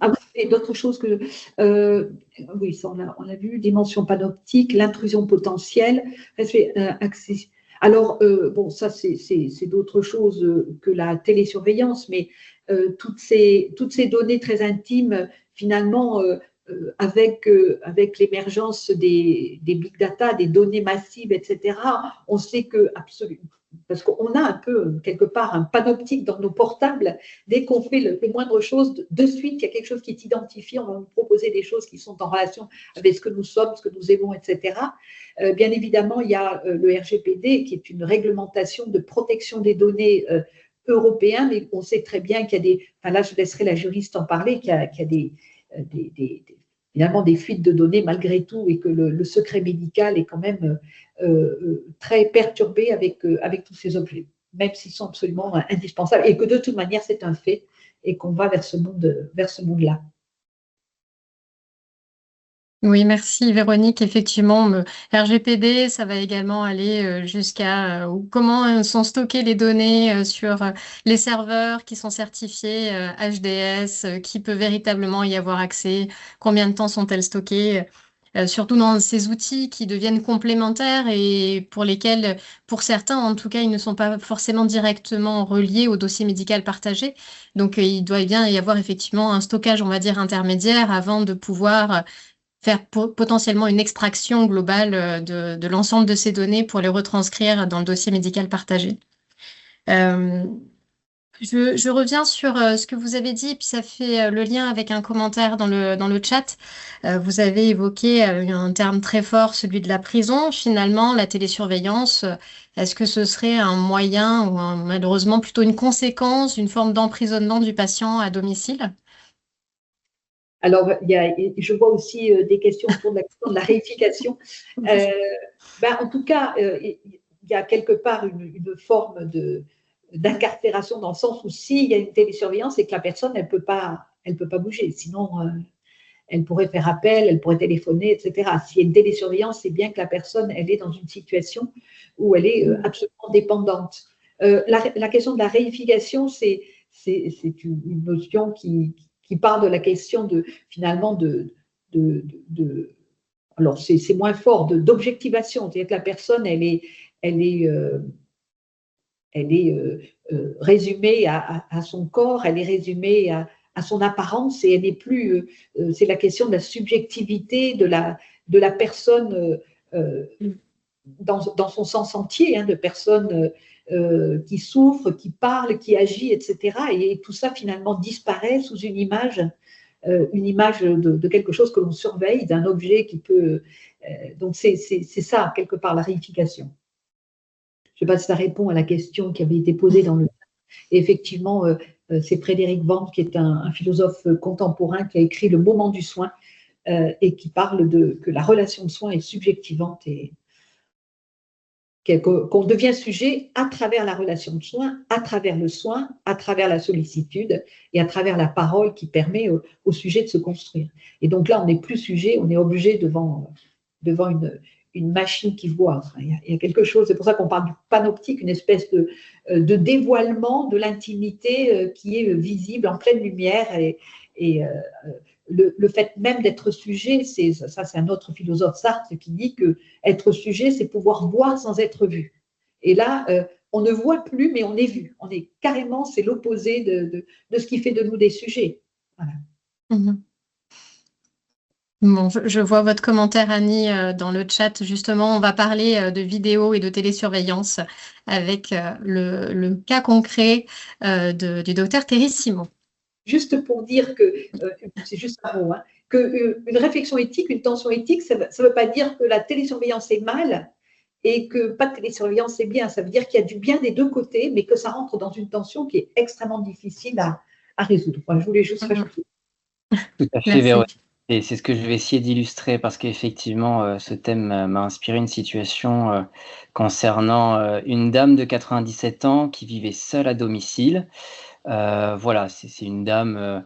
Ah oui, et d'autres choses que… oui, ça, on a vu, dimension panoptique, l'intrusion potentielle, accès. Alors, bon, ça, c'est d'autres choses que la télésurveillance, mais toutes ces données très intimes, finalement, avec l'émergence des big data, des données massives, etc., on sait que, absolument, parce qu'on a un peu, quelque part, un panoptique dans nos portables. Dès qu'on fait les moindres choses, de suite, il y a quelque chose qui est identifié, on va nous proposer des choses qui sont en relation avec ce que nous sommes, ce que nous aimons, etc. Bien évidemment, il y a le RGPD, qui est une réglementation de protection des données européenne, mais on sait très bien qu'il y a des… Enfin là, je laisserai la juriste en parler, qu'il y a finalement des fuites de données malgré tout, et que le secret médical est quand même très perturbé avec tous ces objets, même s'ils sont absolument indispensables, et que de toute manière, c'est un fait, et qu'on va vers ce monde-là. Oui, merci Véronique. Effectivement, RGPD, ça va également aller jusqu'à comment sont stockées les données sur les serveurs qui sont certifiés HDS, qui peut véritablement y avoir accès, combien de temps sont-elles stockées, surtout dans ces outils qui deviennent complémentaires et pour lesquels, pour certains en tout cas, ils ne sont pas forcément directement reliés au dossier médical partagé. Donc, il doit bien y avoir effectivement un stockage, on va dire, intermédiaire avant de pouvoir faire potentiellement une extraction globale de l'ensemble de ces données pour les retranscrire dans le dossier médical partagé. Je reviens sur ce que vous avez dit, puis ça fait le lien avec un commentaire dans le chat. Vous avez évoqué un terme très fort, celui de la prison. Finalement, la télésurveillance, est-ce que ce serait un moyen ou malheureusement plutôt une conséquence d'une forme d'emprisonnement du patient à domicile ? Alors, je vois aussi des questions autour de la question de la réification. En tout cas, il y a quelque part une forme d'incarcération, dans le sens où s'il y a une télésurveillance, c'est que la personne, elle peut pas bouger. Sinon, elle pourrait faire appel, elle pourrait téléphoner, etc. S'il y a une télésurveillance, c'est bien que la personne, elle est dans une situation où elle est absolument dépendante. La question de la réification, c'est une notion qui parle de la question finalement alors c'est moins fort, d'objectivation, c'est-à-dire que la personne, elle est résumée à son corps, elle est résumée à son apparence, et elle n'est plus, c'est la question de la subjectivité de la personne dans son sens entier, de personne qui souffre, qui parle, qui agit, etc. Et tout ça finalement disparaît sous une image de quelque chose que l'on surveille, d'un objet qui peut… donc c'est ça, quelque part, la réification. Je ne sais pas si ça répond à la question qui avait été posée dans le… Et effectivement, c'est Frédéric Worms, qui est un philosophe contemporain, qui a écrit Le moment du soin, et qui parle que la relation de soin est subjectivante. qu'on devient sujet à travers la relation de soin, à travers le soin, à travers la sollicitude et à travers la parole qui permet au sujet de se construire. Et donc là, on n'est plus sujet, on est obligé devant une machine qui voit. Enfin, il y a quelque chose, c'est pour ça qu'on parle du panoptique, une espèce de dévoilement de l'intimité qui est visible en pleine lumière et le fait même d'être sujet, ça c'est un autre philosophe, Sartre, qui dit que être sujet, c'est pouvoir voir sans être vu. Et là, on ne voit plus, mais on est vu. On est carrément, c'est l'opposé de ce qui fait de nous des sujets. Voilà. Mhm. Bon, je vois votre commentaire, Annie, dans le chat. Justement, on va parler de vidéo et de télésurveillance avec le cas concret du docteur Thierry Simon. Juste pour dire que, c'est juste un mot, hein, qu'une réflexion éthique, une tension éthique, ça ne veut pas dire que la télésurveillance est mal et que pas de télésurveillance est bien. Ça veut dire qu'il y a du bien des deux côtés, mais que ça rentre dans une tension qui est extrêmement difficile à résoudre. Enfin, je voulais juste rajouter. Tout à fait, Merci. Véronique. Et c'est ce que je vais essayer d'illustrer parce qu'effectivement, ce thème m'a inspiré une situation concernant une dame de 97 ans qui vivait seule à domicile. Voilà, c'est une dame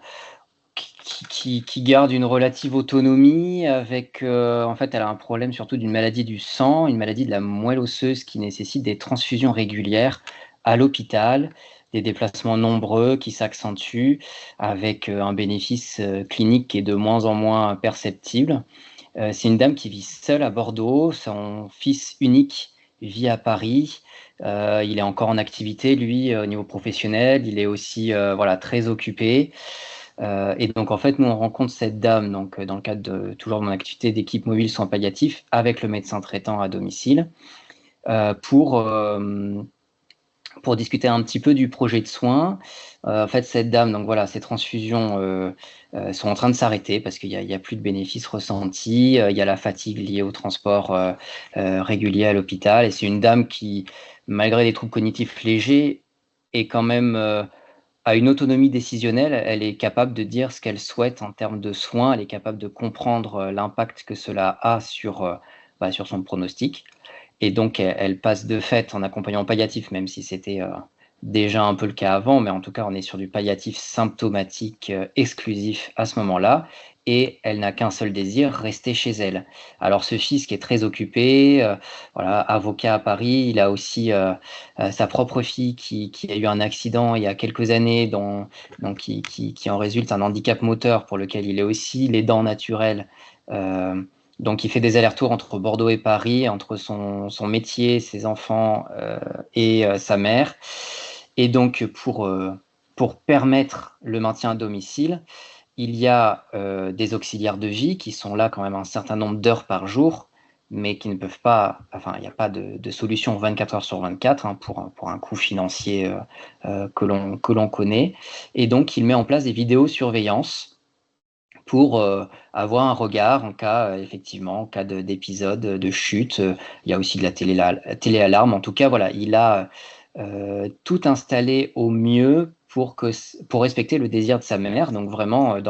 qui garde une relative autonomie avec, en fait, elle a un problème surtout d'une maladie du sang, une maladie de la moelle osseuse qui nécessite des transfusions régulières à l'hôpital, des déplacements nombreux qui s'accentuent avec un bénéfice clinique qui est de moins en moins perceptible. C'est une dame qui vit seule à Bordeaux, son fils unique vit à Paris. Il est encore en activité, lui, au niveau professionnel. Il est aussi voilà, très occupé. Et donc, en fait, nous, on rencontre cette dame donc, dans le cadre de toujours de mon activité d'équipe mobile soins palliatifs avec le médecin traitant à domicile pour discuter un petit peu du projet de soins. En fait, cette dame, donc voilà, ces transfusions sont en train de s'arrêter parce qu'il n'y a plus de bénéfices ressentis. Il y a la fatigue liée au transport régulier à l'hôpital. Et c'est une dame qui, malgré des troubles cognitifs légers, est quand même a une autonomie décisionnelle. Elle est capable de dire ce qu'elle souhaite en termes de soins. Elle est capable de comprendre l'impact que cela a sur son pronostic. Et donc, elle passe de fait en accompagnant palliatif, même si c'était déjà un peu le cas avant, mais en tout cas, on est sur du palliatif symptomatique exclusif à ce moment-là. Et elle n'a qu'un seul désir, rester chez elle. Alors, ce fils qui est très occupé, voilà, avocat à Paris, il a aussi sa propre fille qui a eu un accident il y a quelques années, qui en résulte un handicap moteur pour lequel il est aussi l'aidant naturel. Donc, il fait des allers-retours entre Bordeaux et Paris, entre son métier, ses enfants et sa mère. Et donc, pour permettre le maintien à domicile, il y a des auxiliaires de vie qui sont là quand même un certain nombre d'heures par jour, mais qui ne peuvent pas, enfin, il n'y a pas de solution 24 heures sur 24 hein, pour un coût financier que l'on connaît. Et donc, il met en place des vidéosurveillances pour avoir un regard en cas, effectivement, en cas d'épisode, de chute. Il y a aussi de la téléalarme. En tout cas, voilà, il a tout installé au mieux pour respecter le désir de sa mère. Donc vraiment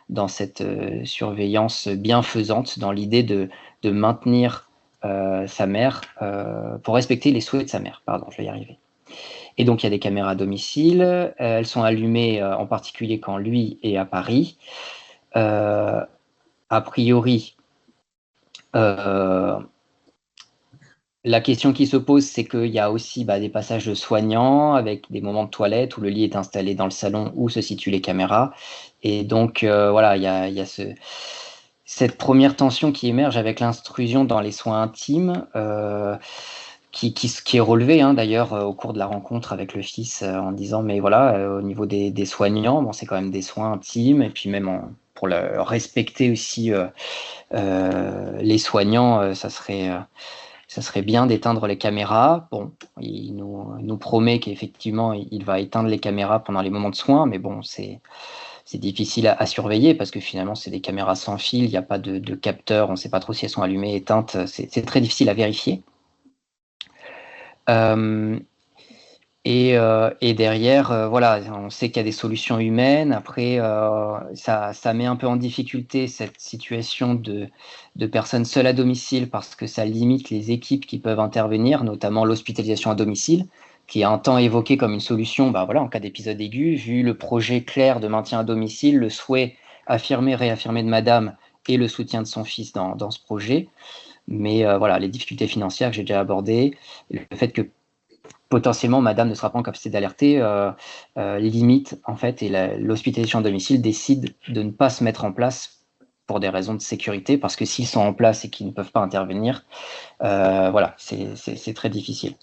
dans cette surveillance bienfaisante, dans l'idée de maintenir sa mère, pour respecter les souhaits de sa mère. Pardon, je vais y arriver. Et donc, il y a des caméras à domicile. Elles sont allumées en particulier quand lui est à Paris. A priori, la question qui se pose, c'est qu'il y a aussi des passages de soignants avec des moments de toilette où le lit est installé dans le salon où se situent les caméras. Et donc, voilà, il y a cette première tension qui émerge avec l'intrusion dans les soins intimes, qui est relevée hein, d'ailleurs au cours de la rencontre avec le fils en disant, mais voilà, au niveau des soignants, bon, c'est quand même des soins intimes, et puis même pour respecter aussi les soignants, ça serait bien d'éteindre les caméras. Bon, il nous promet qu'effectivement, il va éteindre les caméras pendant les moments de soins, mais bon, c'est difficile à surveiller parce que finalement, c'est des caméras sans fil, il n'y a pas de capteur, on ne sait pas trop si elles sont allumées, éteintes, c'est très difficile à vérifier. Et derrière, voilà, on sait qu'il y a des solutions humaines. Après, ça met un peu en difficulté cette situation de personnes seules à domicile parce que ça limite les équipes qui peuvent intervenir, notamment l'hospitalisation à domicile, qui est un temps évoqué comme une solution, voilà, en cas d'épisode aigu, vu le projet clair de maintien à domicile, le souhait affirmé, réaffirmé de madame et le soutien de son fils dans ce projet. Mais voilà, les difficultés financières que j'ai déjà abordées, le fait que potentiellement madame ne sera pas en capacité d'alerter, limite en fait, et l'hospitalisation à domicile décide de ne pas se mettre en place pour des raisons de sécurité, parce que s'ils sont en place et qu'ils ne peuvent pas intervenir, voilà, c'est très difficile.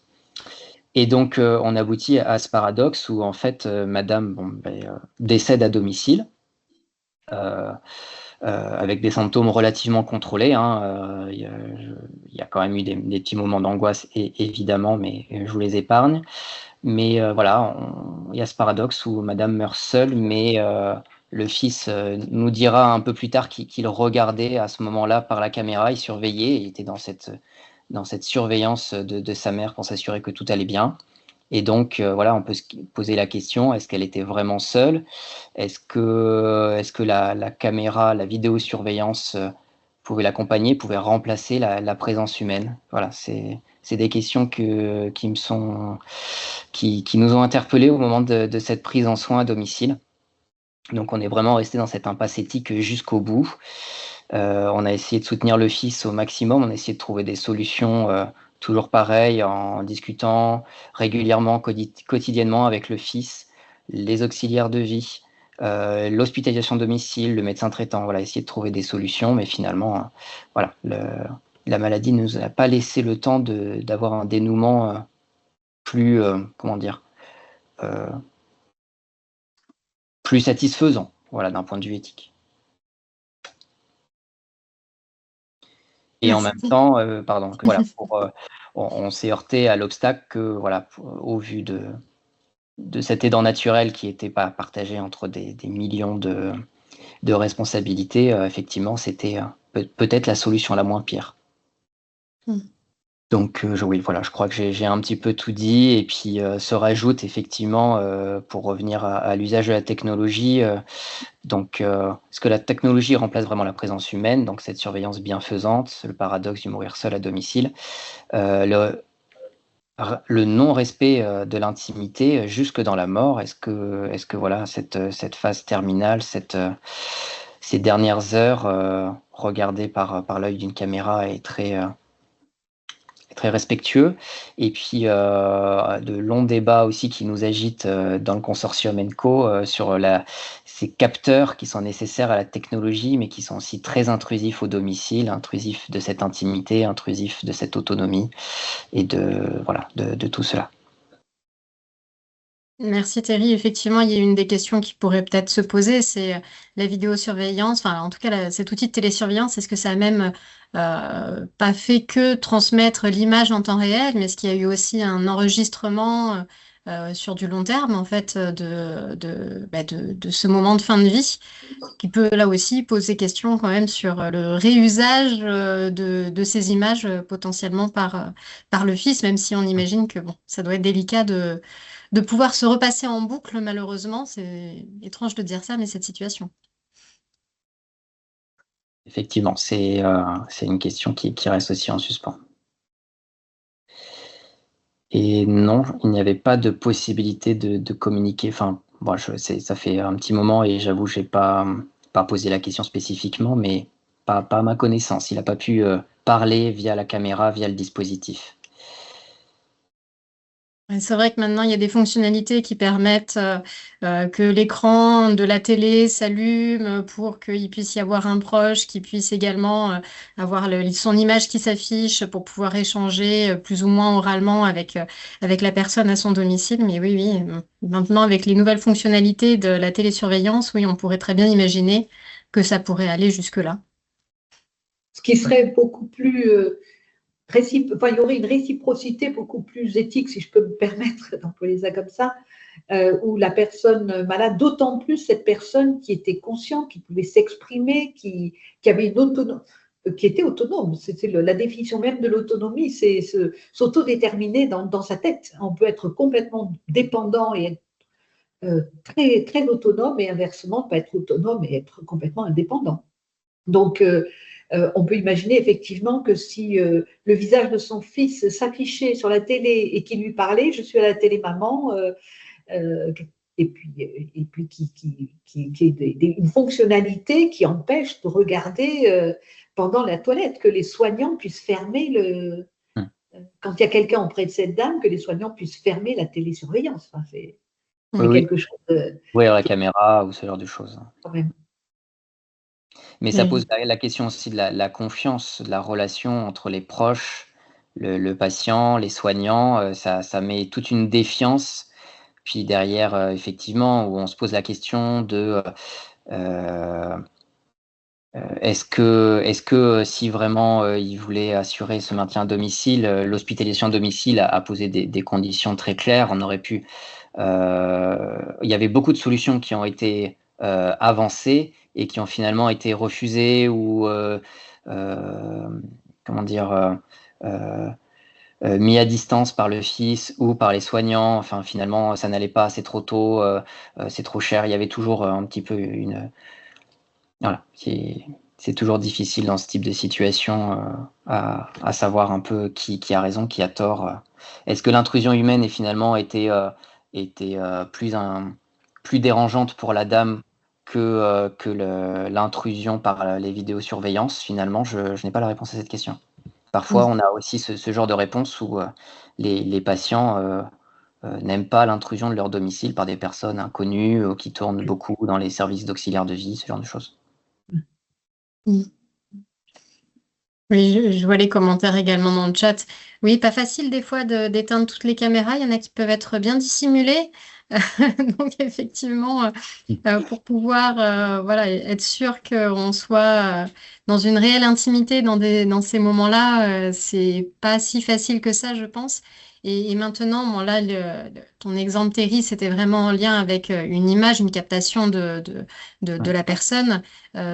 Et donc on aboutit à ce paradoxe où en fait madame décède à domicile, avec des symptômes relativement contrôlés, hein. Il y a quand même eu des petits moments d'angoisse, évidemment, mais je vous les épargne. Mais voilà, il y a ce paradoxe où madame meurt seule, mais le fils nous dira un peu plus tard qu'il regardait à ce moment-là par la caméra, il surveillait, il était dans cette surveillance de sa mère pour s'assurer que tout allait bien. Et donc, voilà, on peut se poser la question, est-ce qu'elle était vraiment seule? Est-ce que la caméra, la vidéosurveillance pouvait l'accompagner, pouvait remplacer la présence humaine? Voilà, c'est des questions qui nous ont interpellés au moment de cette prise en soin à domicile. Donc, on est vraiment resté dans cette impasse éthique jusqu'au bout. On a essayé de soutenir le fils au maximum, on a essayé de trouver des solutions toujours pareil, en discutant régulièrement, quotidiennement avec le fils, les auxiliaires de vie, l'hospitalisation domicile, le médecin traitant, voilà, essayer de trouver des solutions, mais finalement, voilà, la maladie ne nous a pas laissé le temps d'avoir un dénouement plus, comment dire, plus satisfaisant, voilà, d'un point de vue éthique. Et en même temps, voilà, on s'est heurté à l'obstacle que, voilà, au vu de cet aidant naturel qui n'était pas partagé entre des millions de responsabilités, effectivement, c'était peut-être la solution la moins pire. Donc, oui, voilà, je crois que j'ai un petit peu tout dit, et puis se rajoute effectivement, pour revenir à l'usage de la technologie, donc, est-ce que la technologie remplace vraiment la présence humaine, donc cette surveillance bienfaisante, le paradoxe du mourir seul à domicile, le non-respect de l'intimité jusque dans la mort, est-ce que voilà, cette phase terminale, ces dernières heures regardées par l'œil d'une caméra est très respectueux. Et puis de longs débats aussi qui nous agitent dans le consortium ENCO sur ces capteurs qui sont nécessaires à la technologie, mais qui sont aussi très intrusifs au domicile, intrusifs de cette intimité, intrusifs de cette autonomie, et de tout cela. Merci Thierry. Effectivement, il y a une des questions qui pourrait peut-être se poser, c'est la vidéosurveillance, enfin en tout cas cet outil de télésurveillance, est-ce que ça a même pas fait que transmettre l'image en temps réel, mais est-ce qu'il y a eu aussi un enregistrement sur du long terme en fait de ce moment de fin de vie, qui peut là aussi poser question quand même sur le réusage de ces images potentiellement par le fils, même si on imagine que bon, ça doit être délicat de pouvoir se repasser en boucle, malheureusement. C'est étrange de dire ça, mais cette situation. Effectivement, c'est une question qui reste aussi en suspens. Et non, il n'y avait pas de possibilité de communiquer. Enfin, bon, ça fait un petit moment et j'avoue, j'ai pas posé la question spécifiquement, mais pas à ma connaissance. Il n'a pas pu parler via la caméra, via le dispositif. C'est vrai que maintenant, il y a des fonctionnalités qui permettent que l'écran de la télé s'allume pour qu'il puisse y avoir un proche qui puisse également avoir son image qui s'affiche pour pouvoir échanger plus ou moins oralement avec la personne à son domicile. Mais oui, maintenant, avec les nouvelles fonctionnalités de la télésurveillance, oui, on pourrait très bien imaginer que ça pourrait aller jusque-là. Ce qui serait beaucoup plus... il y aurait une réciprocité beaucoup plus éthique, si je peux me permettre d'employer ça comme ça, où la personne malade, d'autant plus cette personne qui était consciente, qui pouvait s'exprimer, qui avait une autonomie. qui était autonome. C'était la définition même de l'autonomie, c'est s'autodéterminer dans sa tête. On peut être complètement dépendant et être très, très autonome, et inversement, pas être autonome et être complètement indépendant. Donc, on peut imaginer effectivement que si le visage de son fils s'affichait sur la télé et qu'il lui parlait, je suis à la télé maman, et puis qui est une fonctionnalité qui empêche de regarder pendant la toilette, que les soignants puissent fermer quand il y a quelqu'un auprès de cette dame, que les soignants puissent fermer la télésurveillance. Enfin, c'est Oui, quelque chose de, oui, la caméra ou ce genre de choses. quand même. Mais ça pose la question aussi de la confiance, de la relation entre les proches, le patient, les soignants, ça met toute une défiance. Puis derrière, effectivement, où on se pose la question de, est-ce que si vraiment, il voulait assurer ce maintien à domicile, l'hospitalisation à domicile a posé des conditions très claires. On aurait pu, il y avait beaucoup de solutions qui ont été, avancées et qui ont finalement été refusées ou, comment dire? Mis à distance par le fils ou par les soignants. Enfin, finalement, ça n'allait pas, c'est trop tôt, c'est trop cher. Il y avait toujours, un petit peu voilà, c'est toujours difficile dans ce type de situation, à savoir un peu qui a raison, qui a tort. Est-ce que l'intrusion humaine est finalement été plus dérangeante pour la dame que l'intrusion par les vidéosurveillances? Finalement, je n'ai pas la réponse à cette question. Parfois, on a aussi ce genre de réponse où les patients n'aiment pas l'intrusion de leur domicile par des personnes inconnues qui tournent beaucoup dans les services d'auxiliaire de vie, ce genre de choses. Oui, je vois les commentaires également dans le chat. Oui, pas facile des fois d'éteindre toutes les caméras. Il y en a qui peuvent être bien dissimulées. Donc effectivement, pour pouvoir voilà, être sûr qu'on soit dans une réelle intimité dans ces moments-là, c'est pas si facile que ça, je pense. Et maintenant, bon, là, ton exemple, Terry, c'était vraiment en lien avec une image, une captation de la personne.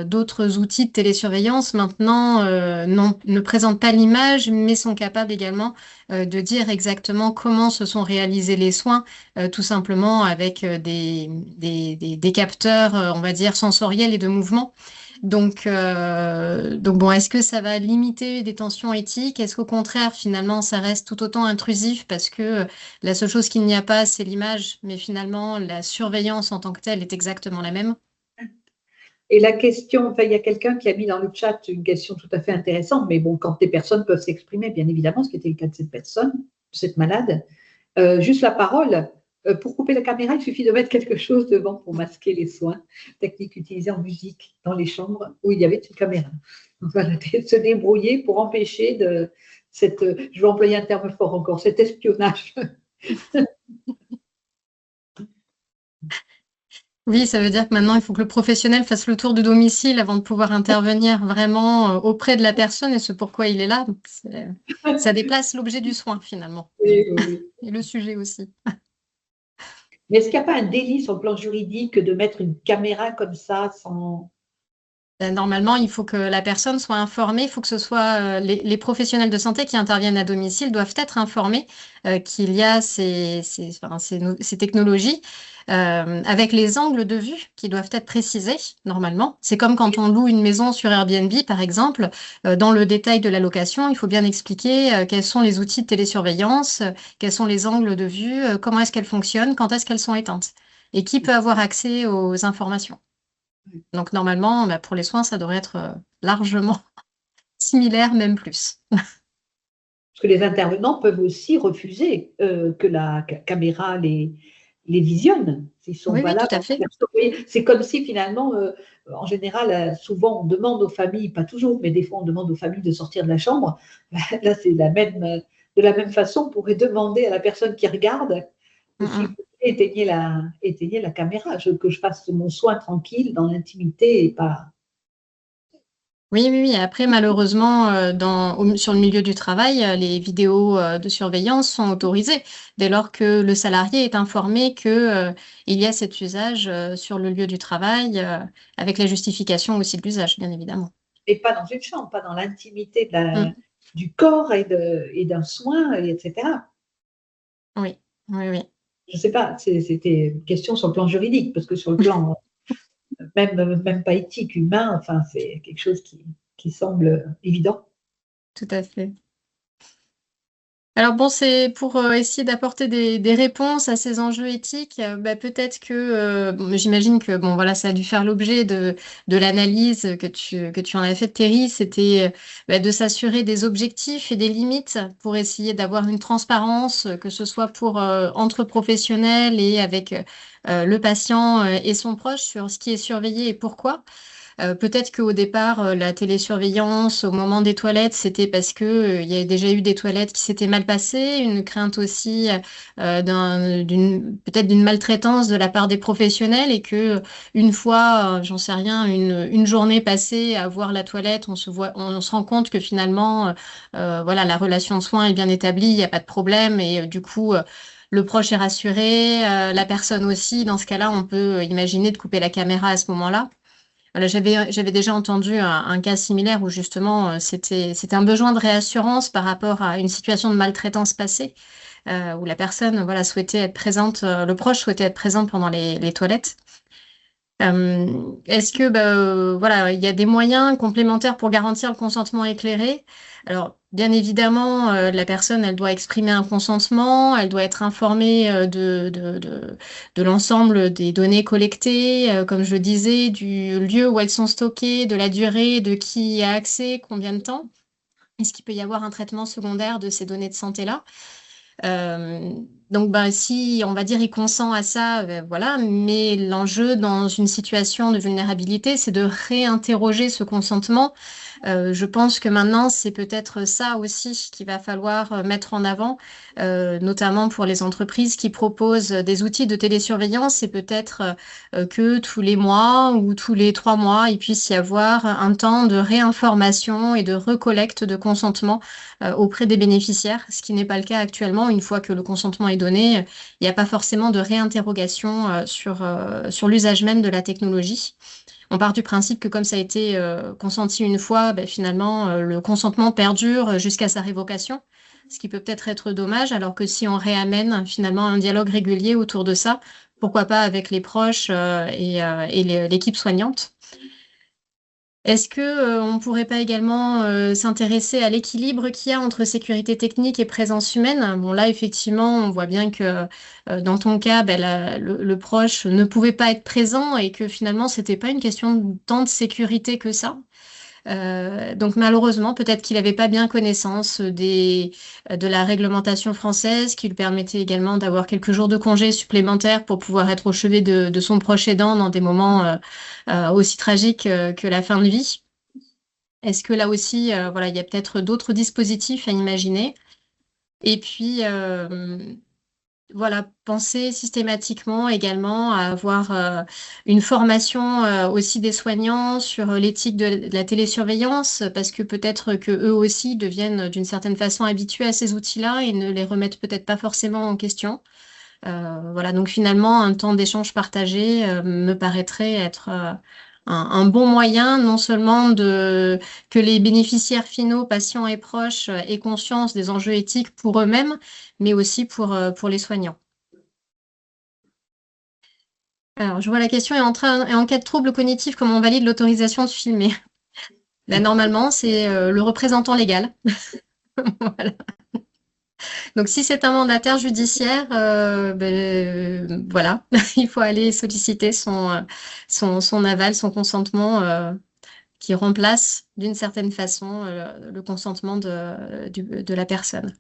D'autres outils de télésurveillance, maintenant, ne présentent pas l'image, mais sont capables également de dire exactement comment se sont réalisés les soins, tout simplement avec des capteurs, on va dire, sensoriels et de mouvement. Donc bon, est-ce que ça va limiter des tensions éthiques? Est-ce qu'au contraire, finalement, ça reste tout autant intrusif parce que la seule chose qu'il n'y a pas, c'est l'image, mais finalement, la surveillance en tant que telle est exactement la même? Et la question, enfin, il y a quelqu'un qui a mis dans le chat une question tout à fait intéressante, mais bon, quand des personnes peuvent s'exprimer, bien évidemment, ce qui était le cas de cette personne, de cette malade, juste la parole. Pour couper la caméra, il suffit de mettre quelque chose devant pour masquer les soins. Technique utilisée en musique dans les chambres où il y avait une caméra. Donc voilà, se débrouiller pour empêcher je vais employer un terme fort encore, cet espionnage. Oui, ça veut dire que maintenant, il faut que le professionnel fasse le tour du domicile avant de pouvoir intervenir vraiment auprès de la personne et ce pourquoi il est là. Ça déplace l'objet du soin, finalement. Oui. Et le sujet aussi. Mais est-ce qu'il n'y a pas un délit sur le plan juridique de mettre une caméra comme ça sans… Normalement, il faut que la personne soit informée, il faut que ce soit les professionnels de santé qui interviennent à domicile doivent être informés qu'il y a ces technologies avec les angles de vue qui doivent être précisés normalement. C'est comme quand on loue une maison sur Airbnb, par exemple, dans le détail de la location, il faut bien expliquer quels sont les outils de télésurveillance, quels sont les angles de vue, comment est-ce qu'elles fonctionnent, quand est-ce qu'elles sont éteintes et qui peut avoir accès aux informations. Donc normalement, pour les soins, ça devrait être largement similaire, même plus. Parce que les intervenants peuvent aussi refuser que la caméra les visionne. S'ils sont Oui, pas là, tout à fait. c'est comme si finalement, en général, souvent on demande aux familles, pas toujours, mais des fois on demande aux familles de sortir de la chambre. Là, c'est de la même façon, on pourrait demander à la personne qui regarde s'il vous plaît, éteignez la caméra, que je fasse mon soin tranquille dans l'intimité et pas… Oui. Après, malheureusement, sur le milieu du travail, les vidéos de surveillance sont autorisées dès lors que le salarié est informé que il y a cet usage sur le lieu du travail, avec la justification aussi de l'usage, bien évidemment. et pas dans une chambre, pas dans l'intimité Mm. du corps et d'un soin, etc. Oui, oui, oui. Je ne sais pas, c'était une question sur le plan juridique, parce que sur le plan même pas éthique, humain, enfin, c'est quelque chose qui semble évident. Tout à fait. Alors bon, c'est pour essayer d'apporter des réponses à ces enjeux éthiques. Bah, peut-être que, bon, j'imagine que bon, voilà, ça a dû faire l'objet de l'analyse que tu en as faite, Thierry. C'était bah, de s'assurer des objectifs et des limites pour essayer d'avoir une transparence, que ce soit pour entre professionnels et avec le patient et son proche sur ce qui est surveillé et pourquoi. Peut-être qu'au départ, la télésurveillance au moment des toilettes, c'était parce que il y a déjà eu des toilettes qui s'étaient mal passées, une crainte aussi peut-être d'une maltraitance de la part des professionnels et que une fois, j'en sais rien, une journée passée à voir la toilette, on se rend compte que finalement, voilà, la relation de soins est bien établie, il n'y a pas de problème et du coup. Le proche est rassuré, la personne aussi. Dans ce cas-là, on peut imaginer de couper la caméra à ce moment-là. Voilà, j'avais déjà entendu un cas similaire où justement c'était un besoin de réassurance par rapport à une situation de maltraitance passée où la personne voilà souhaitait être présente, le proche souhaitait être présent pendant les toilettes. Est-ce que voilà, il y a des moyens complémentaires pour garantir le consentement éclairé? Alors, bien évidemment, la personne, elle doit exprimer un consentement, elle doit être informée de l'ensemble des données collectées, comme je le disais, du lieu où elles sont stockées, de la durée, de qui y a accès, combien de temps. Est-ce qu'il peut y avoir un traitement secondaire de ces données de santé-là? Euh, donc, ben, si on va dire il consent à ça, voilà. Mais l'enjeu dans une situation de vulnérabilité, c'est de réinterroger ce consentement. Je pense que maintenant, c'est peut-être ça aussi qu'il va falloir mettre en avant, notamment pour les entreprises qui proposent des outils de télésurveillance. C'est peut-être que tous les mois ou tous les 3 mois, il puisse y avoir un temps de réinformation et de recollecte de consentement auprès des bénéficiaires, ce qui n'est pas le cas actuellement. Une fois que le consentement est donné, il n'y a pas forcément de réinterrogation sur l'usage même de la technologie. On part du principe que comme ça a été consenti une fois, ben, finalement, le consentement perdure jusqu'à sa révocation, ce qui peut peut-être être dommage, alors que si on réamène finalement un dialogue régulier autour de ça, pourquoi pas avec les proches et l'équipe soignante. Est-ce que on pourrait pas également s'intéresser à l'équilibre qu'il y a entre sécurité technique et présence humaine? Bon, là, effectivement, on voit bien que dans ton cas, ben, le proche ne pouvait pas être présent et que finalement, c'était pas une question de tant de sécurité que ça. Donc malheureusement, peut-être qu'il n'avait pas bien connaissance de la réglementation française qui lui permettait également d'avoir quelques jours de congé supplémentaires pour pouvoir être au chevet de son proche aidant dans des moments aussi tragiques que la fin de vie. Est-ce que là aussi, voilà, il y a peut-être d'autres dispositifs à imaginer? Et puis, voilà, penser systématiquement également à avoir une formation aussi des soignants sur l'éthique de la télésurveillance, parce que peut-être que eux aussi deviennent d'une certaine façon habitués à ces outils-là et ne les remettent peut-être pas forcément en question. Voilà, donc finalement, un temps d'échange partagé me paraîtrait être un bon moyen, non seulement que les bénéficiaires finaux, patients et proches, aient conscience des enjeux éthiques pour eux-mêmes, mais aussi pour les soignants. Alors, je vois la question est en cas de trouble cognitif, comment on valide l'autorisation de filmer? Ben, normalement, c'est le représentant légal. Voilà. Donc, si c'est un mandataire judiciaire, voilà, il faut aller solliciter son aval, son consentement, qui remplace d'une certaine façon le consentement de la personne.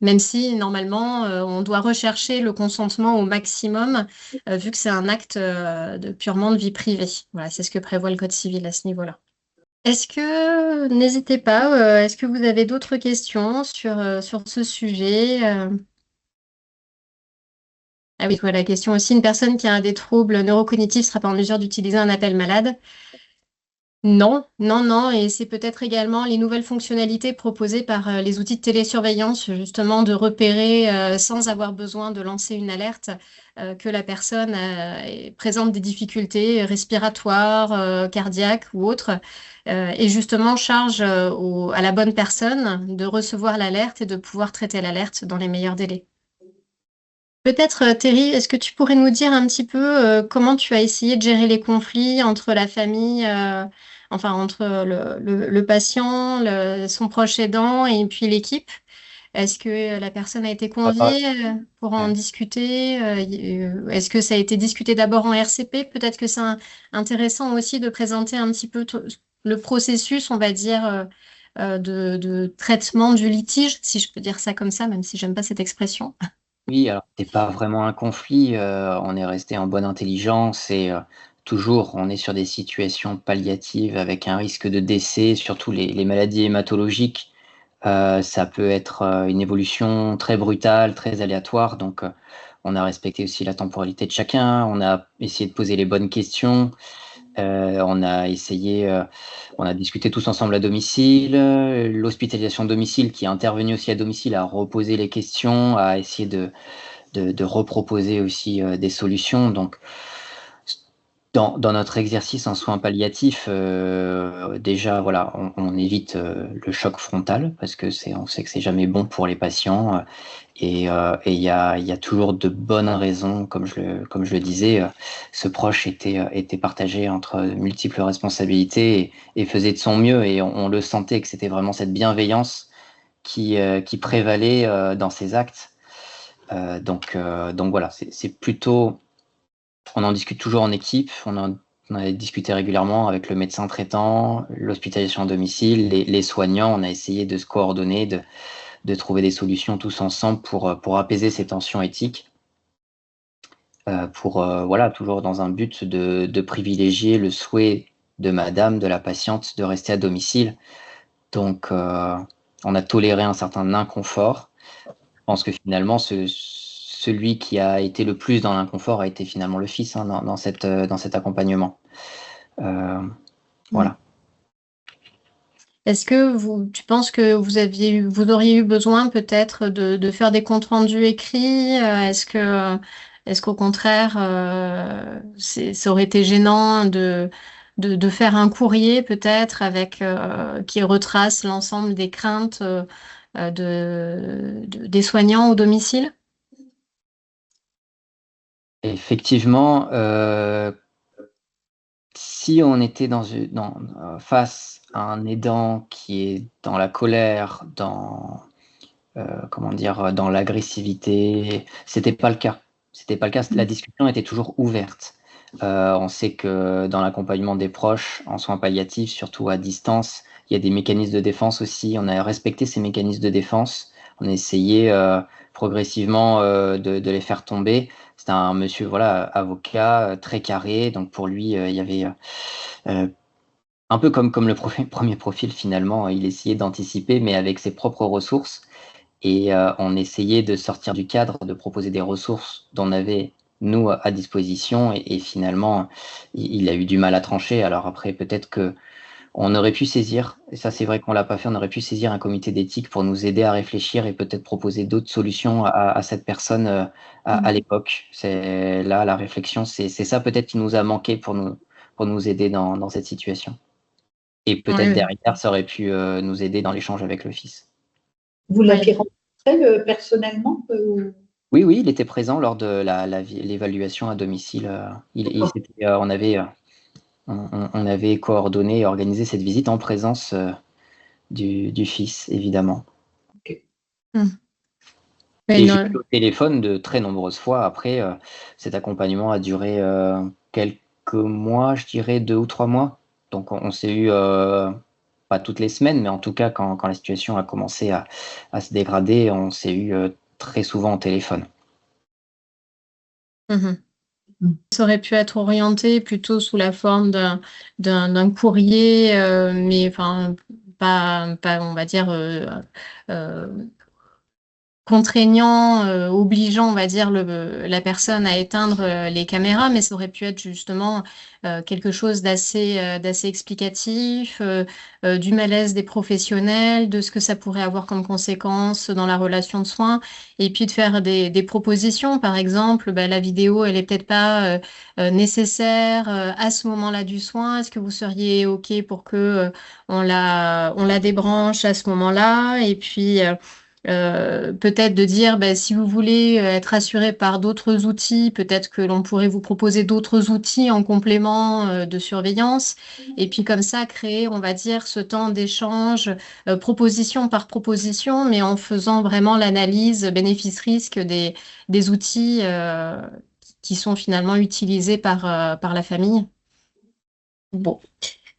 Même si normalement on doit rechercher le consentement au maximum, vu que c'est un acte purement de vie privée. Voilà, c'est ce que prévoit le Code civil à ce niveau-là. N'hésitez pas, est-ce que vous avez d'autres questions sur ce sujet? Ah oui, voilà, la question aussi, une personne qui a des troubles neurocognitifs ne sera pas en mesure d'utiliser un appel malade. Non, non, non, et c'est peut-être également les nouvelles fonctionnalités proposées par les outils de télésurveillance, justement de repérer sans avoir besoin de lancer une alerte que la personne présente des difficultés respiratoires, cardiaques ou autres, et justement charge à la bonne personne de recevoir l'alerte et de pouvoir traiter l'alerte dans les meilleurs délais. Peut-être, Terry, est-ce que tu pourrais nous dire un petit peu comment tu as essayé de gérer les conflits entre la famille, enfin entre le patient, son proche aidant et puis l'équipe? Est-ce que la personne a été Ah, conviée pour en ouais. discuter? Est-ce que ça a été discuté d'abord en RCP? Peut-être que c'est intéressant aussi de présenter un petit peu le processus, on va dire, de traitement du litige, si je peux dire ça comme ça, même si j'aime pas cette expression. Oui, alors c'est pas vraiment un conflit, on est resté en bonne intelligence et toujours on est sur des situations palliatives avec un risque de décès, surtout les maladies hématologiques. Ça peut être, une évolution très brutale, très aléatoire, donc on a respecté aussi la temporalité de chacun, on a essayé de poser les bonnes questions. On a essayé, on a discuté tous ensemble à domicile, l'hospitalisation à domicile qui est intervenue aussi à domicile a reposé les questions, a essayé de reproposer aussi des solutions. Donc, dans notre exercice en soins palliatifs, déjà, voilà, on évite le choc frontal parce que on sait que c'est jamais bon pour les patients. Et il y a toujours de bonnes raisons, comme je le disais, ce proche était partagé entre multiples responsabilités et faisait de son mieux. Et on le sentait que c'était vraiment cette bienveillance qui prévalait dans ses actes. Donc voilà, c'est plutôt, on en discute toujours en équipe, on a discuté régulièrement avec le médecin traitant, l'hospitalisation à domicile, les soignants, on a essayé de se coordonner, de trouver des solutions tous ensemble pour apaiser ces tensions éthiques, voilà, toujours dans un but de privilégier le souhait de madame, de la patiente, de rester à domicile. Donc, on a toléré un certain inconfort. Je pense que finalement, celui qui a été le plus dans l'inconfort a été finalement le fils, hein, dans cet accompagnement. Voilà. Est-ce que tu penses que vous auriez eu besoin peut-être de faire des comptes rendus écrits? Est-ce qu'au contraire, ça aurait été gênant de faire un courrier peut-être qui retrace l'ensemble des craintes des soignants au domicile? Effectivement, si on était face à un aidant qui est dans la colère, comment dire? Dans l'agressivité, c'était pas le cas. C'était pas le cas, la discussion était toujours ouverte. On sait que dans l'accompagnement des proches, en soins palliatifs, surtout à distance, il y a des mécanismes de défense aussi. On a respecté ces mécanismes de défense. On a essayé, progressivement, de les faire tomber. C'était un monsieur, voilà, avocat, très carré, donc pour lui, il y avait, un peu comme le premier profil finalement, il essayait d'anticiper, mais avec ses propres ressources. Et on essayait de sortir du cadre, de proposer des ressources dont on avait, nous, à disposition. Et finalement, il a eu du mal à trancher. Alors après, peut-être qu'on aurait pu saisir, et ça c'est vrai qu'on l'a pas fait, on aurait pu saisir un comité d'éthique pour nous aider à réfléchir et peut-être proposer d'autres solutions à cette personne à l'époque. C'est là, la réflexion, c'est ça peut-être qui nous a manqué pour nous aider dans cette situation. Et peut-être Oui, derrière, ça aurait pu nous aider dans l'échange avec le fils. Vous oui. l'aviez rencontré personnellement Oui, oui, il était présent lors de l'évaluation à domicile. On avait coordonné et organisé cette visite en présence du fils, évidemment. Ok. Oui, Et j'ai non. eu au téléphone de très nombreuses fois. Après, cet accompagnement a duré quelques mois, je dirais 2 ou 3 mois. Donc on s'est eu, pas toutes les semaines, mais en tout cas quand la situation a commencé à se dégrader, on s'est eu très souvent au téléphone. Mhm. Ça aurait pu être orienté plutôt sous la forme d'un courrier, mais enfin, pas, on va dire, contraignant, obligeant, on va dire, la personne à éteindre les caméras, mais ça aurait pu être justement quelque chose d'assez explicatif, du malaise des professionnels, de ce que ça pourrait avoir comme conséquence dans la relation de soins, et puis de faire des propositions. Par exemple, la vidéo, elle est peut-être pas nécessaire à ce moment-là du soin. Est-ce que vous seriez OK pour que on la débranche à ce moment-là? Et puis peut-être de dire, si vous voulez être assuré par d'autres outils, peut-être que l'on pourrait vous proposer d'autres outils en complément de surveillance. Et puis comme ça, créer, on va dire, ce temps d'échange, proposition par proposition, mais en faisant vraiment l'analyse bénéfice-risque des outils qui sont finalement utilisés par la famille. Bon.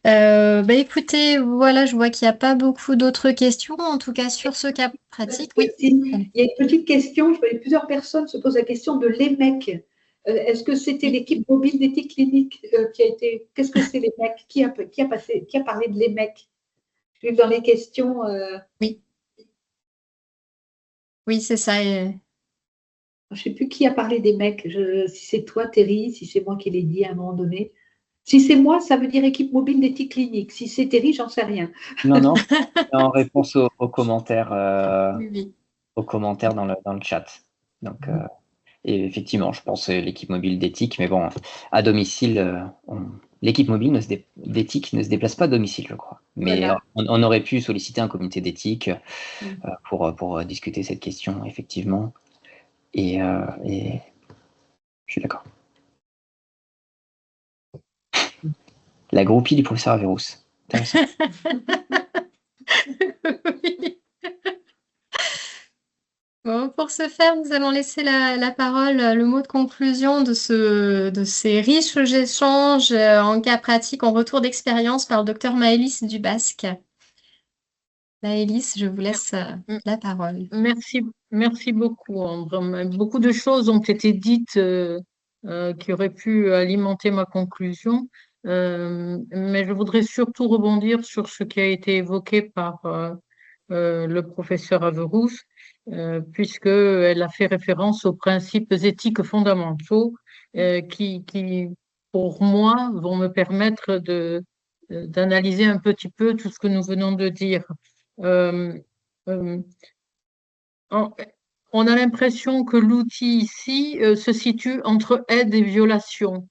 Écoutez, voilà, je vois qu'il n'y a pas beaucoup d'autres questions, en tout cas sur ce cas pratique. Oui. Il y a une petite question, je voyais plusieurs personnes se posent la question de l'EMEC. Est-ce que c'était l'équipe mobile d'éthique clinique qui a été… Qu'est-ce que c'est l'EMEC? Qui a parlé de l'EMEC? Je vais dans les questions. Oui. Oui, c'est ça. Je ne sais plus qui a parlé des mecs. Si c'est toi, Thierry, si c'est moi qui l'ai dit à un moment donné. Si c'est moi, ça veut dire équipe mobile d'éthique clinique. Si c'est Thierry, j'en sais rien. Non, en réponse aux commentaires, Oui. aux commentaires dans le chat. Donc, et effectivement, je pense l'équipe mobile d'éthique, mais bon, à domicile, l'équipe mobile d'éthique ne se déplace pas à domicile, je crois. Mais Voilà. on aurait pu solliciter un comité d'éthique pour discuter cette question, effectivement. Et je suis d'accord. La groupie du professeur Averrousse. Intéressant. Oui. Bon, pour ce faire, nous allons laisser la parole, le mot de conclusion de ces riches échanges en cas pratique, en retour d'expérience par le docteur Maëlys Dubasque. Maëlys, je vous laisse la parole. Merci beaucoup, Ambre. Beaucoup de choses ont été dites qui auraient pu alimenter ma conclusion, mais je voudrais surtout rebondir sur ce qui a été évoqué par le professeur Averrousse, puisqu'elle a fait référence aux principes éthiques fondamentaux qui, pour moi, vont me permettre d'analyser un petit peu tout ce que nous venons de dire. On a l'impression que l'outil ici se situe entre aide et violation.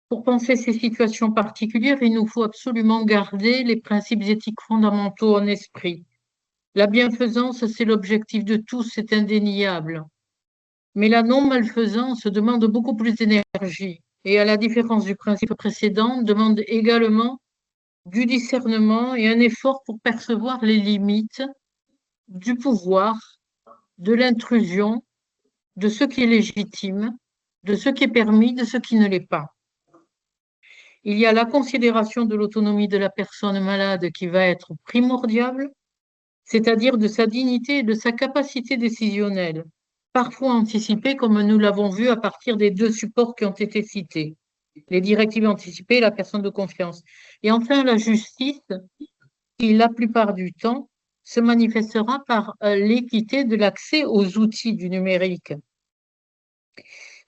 Pour penser ces situations particulières, il nous faut absolument garder les principes éthiques fondamentaux en esprit. La bienfaisance, c'est l'objectif de tous, c'est indéniable. Mais la non-malfaisance demande beaucoup plus d'énergie et, à la différence du principe précédent, demande également du discernement et un effort pour percevoir les limites du pouvoir, de l'intrusion, de ce qui est légitime, de ce qui est permis, de ce qui ne l'est pas. Il y a la considération de l'autonomie de la personne malade qui va être primordiale, c'est-à-dire de sa dignité et de sa capacité décisionnelle, parfois anticipée comme nous l'avons vu à partir des deux supports qui ont été cités, les directives anticipées et la personne de confiance. Et enfin, la justice, qui la plupart du temps se manifestera par l'équité de l'accès aux outils du numérique.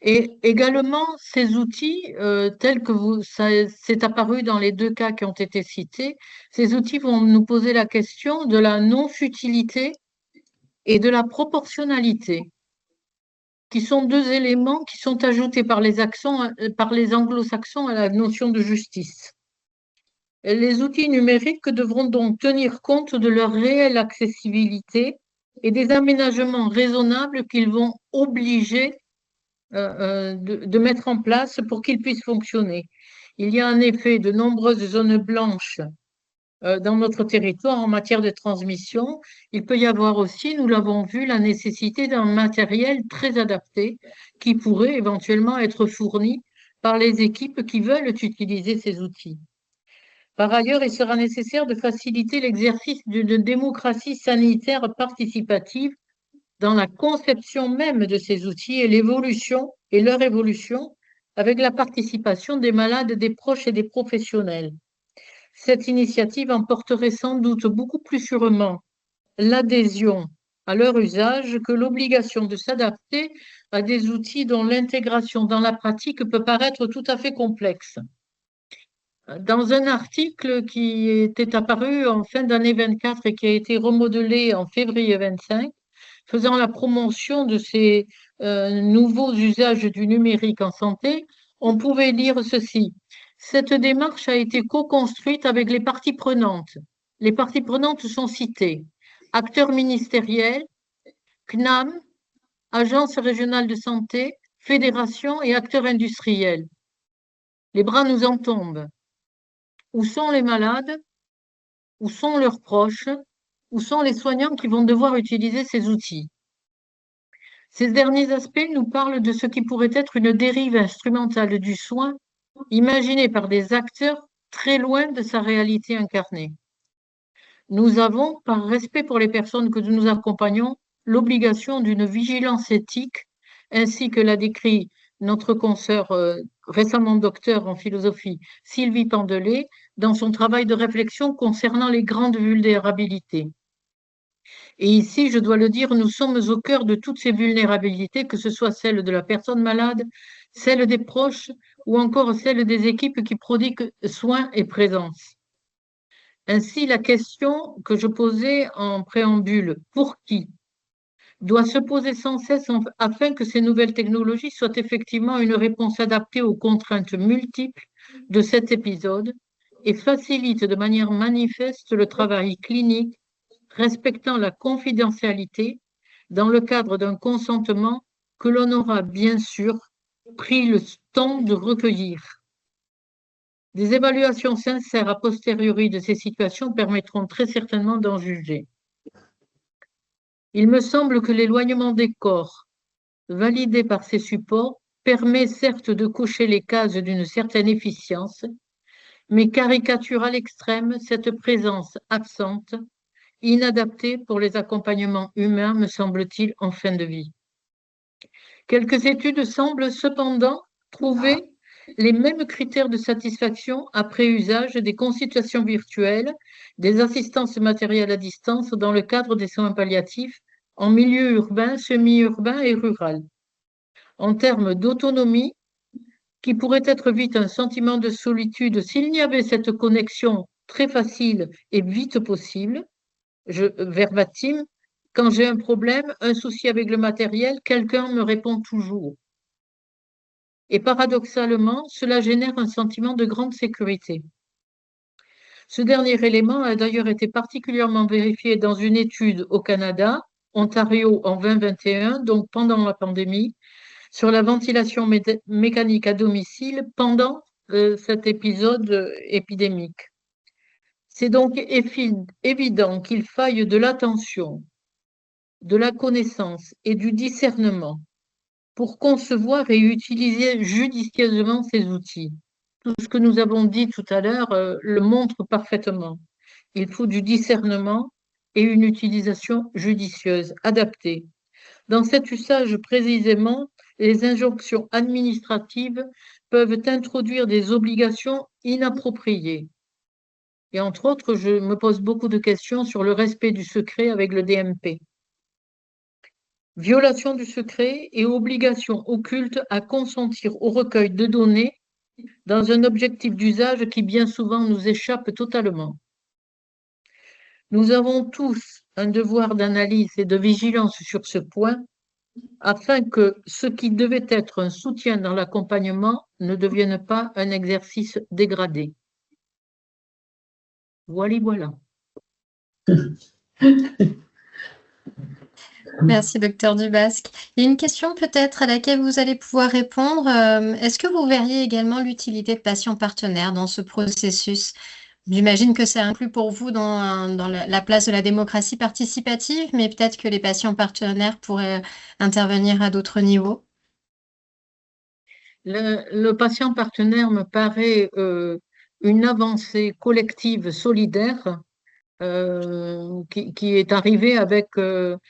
Et également, ces outils, tels que c'est apparu dans les deux cas qui ont été cités, ces outils vont nous poser la question de la non-futilité et de la proportionnalité, qui sont deux éléments qui sont ajoutés par les anglo-saxons à la notion de justice. Les outils numériques devront donc tenir compte de leur réelle accessibilité et des aménagements raisonnables qu'ils vont obliger de mettre en place pour qu'ils puissent fonctionner. Il y a en effet de nombreuses zones blanches dans notre territoire en matière de transmission. Il peut y avoir aussi, nous l'avons vu, la nécessité d'un matériel très adapté qui pourrait éventuellement être fourni par les équipes qui veulent utiliser ces outils. Par ailleurs, il sera nécessaire de faciliter l'exercice d'une démocratie sanitaire participative dans la conception même de ces outils et l'évolution et leur évolution avec la participation des malades, des proches et des professionnels. Cette initiative emporterait sans doute beaucoup plus sûrement l'adhésion à leur usage que l'obligation de s'adapter à des outils dont l'intégration dans la pratique peut paraître tout à fait complexe. Dans un article qui était apparu en fin d'année 24 et qui a été remodelé en février 25, faisant la promotion de ces nouveaux usages du numérique en santé, on pouvait lire ceci. Cette démarche a été co-construite avec les parties prenantes. Les parties prenantes sont citées. Acteurs ministériels, CNAM, Agence régionale de santé, fédérations et acteurs industriels. Les bras nous en tombent. Où sont les malades? Où sont leurs proches? Où sont les soignants qui vont devoir utiliser ces outils? Ces derniers aspects nous parlent de ce qui pourrait être une dérive instrumentale du soin, imaginée par des acteurs très loin de sa réalité incarnée. Nous avons, par respect pour les personnes que nous accompagnons, l'obligation d'une vigilance éthique, ainsi que l'a décrit notre consoeur récemment docteur en philosophie, Sylvie Pendelet, dans son travail de réflexion concernant les grandes vulnérabilités. Et ici, je dois le dire, nous sommes au cœur de toutes ces vulnérabilités, que ce soit celle de la personne malade, celle des proches ou encore celle des équipes qui prodiguent soins et présence. Ainsi, la question que je posais en préambule, pour qui, doit se poser sans cesse afin que ces nouvelles technologies soient effectivement une réponse adaptée aux contraintes multiples de cet épisode et facilitent de manière manifeste le travail clinique, respectant la confidentialité dans le cadre d'un consentement que l'on aura bien sûr pris le temps de recueillir. Des évaluations sincères a posteriori de ces situations permettront très certainement d'en juger. Il me semble que l'éloignement des corps, validé par ces supports, permet certes de cocher les cases d'une certaine efficience, mais caricature à l'extrême cette présence absente, inadaptée pour les accompagnements humains, me semble-t-il, en fin de vie. Quelques études semblent cependant trouver les mêmes critères de satisfaction après usage des consultations virtuelles, des assistances matérielles à distance dans le cadre des soins palliatifs en milieu urbain, semi-urbain et rural. En termes d'autonomie, qui pourrait être vite un sentiment de solitude s'il n'y avait cette connexion très facile et vite possible, verbatim, quand j'ai un problème, un souci avec le matériel, quelqu'un me répond toujours. Et paradoxalement, cela génère un sentiment de grande sécurité. Ce dernier élément a d'ailleurs été particulièrement vérifié dans une étude au Canada, Ontario en 2021, donc pendant la pandémie, sur la ventilation mécanique à domicile pendant cet épisode épidémique. C'est donc évident qu'il faille de l'attention, de la connaissance et du discernement pour concevoir et utiliser judicieusement ces outils. Tout ce que nous avons dit tout à l'heure le montre parfaitement. Il faut du discernement et une utilisation judicieuse, adaptée. Dans cet usage précisément, les injonctions administratives peuvent introduire des obligations inappropriées. Et entre autres, je me pose beaucoup de questions sur le respect du secret avec le DMP. Violation du secret et obligation occulte à consentir au recueil de données dans un objectif d'usage qui bien souvent nous échappe totalement. Nous avons tous un devoir d'analyse et de vigilance sur ce point afin que ce qui devait être un soutien dans l'accompagnement ne devienne pas un exercice dégradé. Voilà. Merci, docteur Dubasc. Il y a une question peut-être à laquelle vous allez pouvoir répondre. Est-ce que vous verriez également l'utilité de patients partenaires dans ce processus? J'imagine que ça inclut pour vous dans la place de la démocratie participative, mais peut-être que les patients partenaires pourraient intervenir à d'autres niveaux. Le patient partenaire me paraît une avancée collective solidaire qui est arrivée avec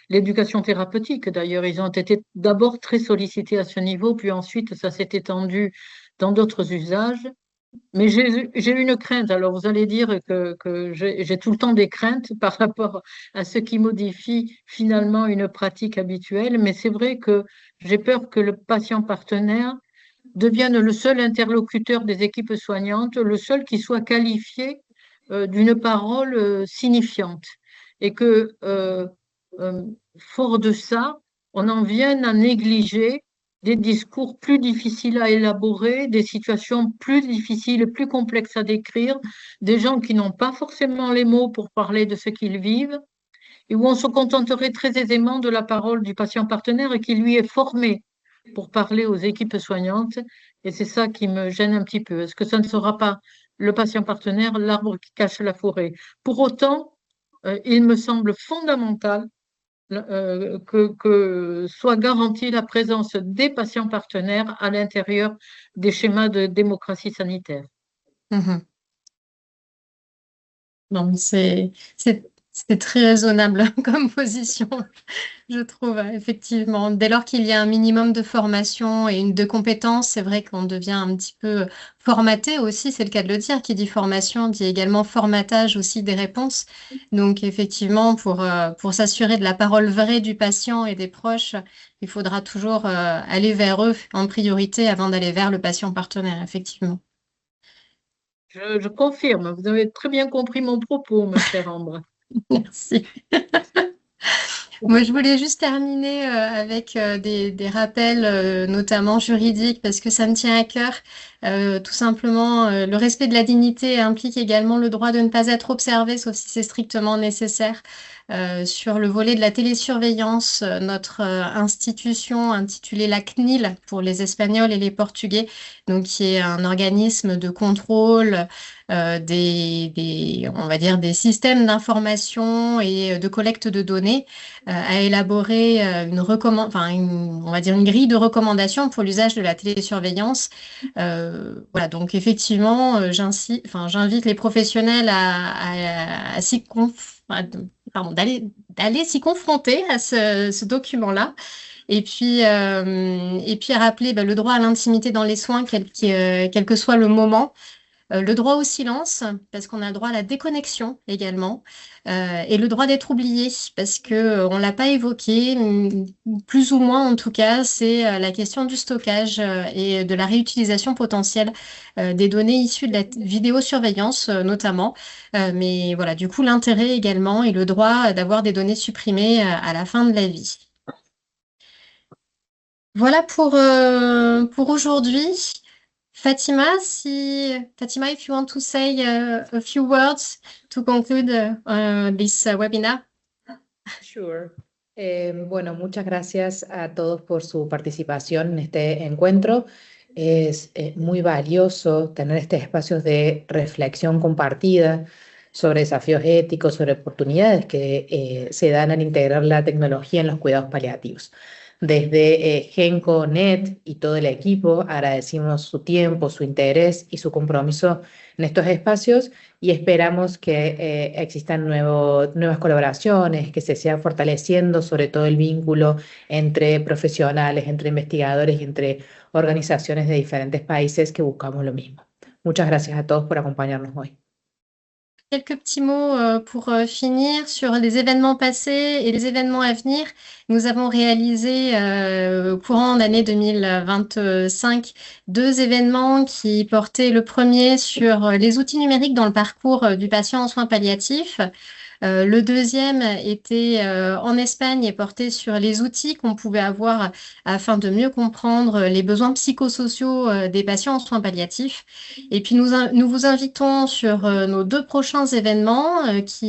l'éducation thérapeutique. D'ailleurs, ils ont été d'abord très sollicités à ce niveau, puis ensuite ça s'est étendu dans d'autres usages. Mais j'ai une crainte. Alors, vous allez dire que j'ai tout le temps des craintes par rapport à ce qui modifie finalement une pratique habituelle. Mais c'est vrai que j'ai peur que le patient partenaire devienne le seul interlocuteur des équipes soignantes, le seul qui soit qualifié d'une parole signifiante. Et que, fort de ça, on en vienne à négliger des discours plus difficiles à élaborer, des situations plus difficiles, plus complexes à décrire, des gens qui n'ont pas forcément les mots pour parler de ce qu'ils vivent, et où on se contenterait très aisément de la parole du patient partenaire et qui lui est formé pour parler aux équipes soignantes. Et c'est ça qui me gêne un petit peu. Est-ce que ça ne sera pas le patient partenaire, l'arbre qui cache la forêt? Pour autant, il me semble fondamental que soit garantie la présence des patients partenaires à l'intérieur des schémas de démocratie sanitaire. Mhm. Non, c'est très raisonnable comme position, je trouve, effectivement. Dès lors qu'il y a un minimum de formation et de compétences, c'est vrai qu'on devient un petit peu formaté aussi, c'est le cas de le dire. Qui dit formation dit également formatage aussi des réponses. Donc, effectivement, pour s'assurer de la parole vraie du patient et des proches, il faudra toujours aller vers eux en priorité avant d'aller vers le patient partenaire, effectivement. Je confirme, vous avez très bien compris mon propos, ma chère Ambre. Merci. Moi, je voulais juste terminer avec des rappels, notamment juridiques, parce que ça me tient à cœur. Tout simplement, le respect de la dignité implique également le droit de ne pas être observé, sauf si c'est strictement nécessaire. Sur le volet de la télésurveillance, notre institution intitulée la CNIL pour les Espagnols et les Portugais, donc qui est un organisme de contrôle on va dire des systèmes d'information et de collecte de données, a élaboré on va dire une grille de recommandations pour l'usage de la télésurveillance. Voilà, donc effectivement, j'invite les professionnels à d'aller s'y confronter à ce document-là. Et puis à rappeler le droit à l'intimité dans les soins, quel que soit le moment. Le droit au silence, parce qu'on a le droit à la déconnexion également, et le droit d'être oublié, parce que on l'a pas évoqué, plus ou moins en tout cas, c'est la question du stockage et de la réutilisation potentielle des données issues de la vidéosurveillance notamment. Mais voilà, du coup, l'intérêt également et le droit d'avoir des données supprimées à la fin de la vie. Voilà pour aujourd'hui. Fatima, if you want to say a few words to conclude this webinar. Sure. Bueno, muchas gracias a todos por su participación en este encuentro. Es muy valioso tener estos espacios de reflexión compartida sobre desafíos éticos, sobre oportunidades que se dan al integrar la tecnología en los cuidados paliativos. Desde GencoNet y todo el equipo agradecimos su tiempo, su interés y su compromiso en estos espacios y esperamos que existan nuevas colaboraciones, que se siga fortaleciendo sobre todo el vínculo entre profesionales, entre investigadores y entre organizaciones de diferentes países que buscamos lo mismo. Muchas gracias a todos por acompañarnos hoy. Quelques petits mots pour finir sur les événements passés et les événements à venir. Nous avons réalisé au courant de l'année 2025 2 événements qui portaient le premier sur les outils numériques dans le parcours du patient en soins palliatifs. Le deuxième était en Espagne et portait sur les outils qu'on pouvait avoir afin de mieux comprendre les besoins psychosociaux des patients en soins palliatifs. Et puis nous vous invitons sur nos 2 prochains événements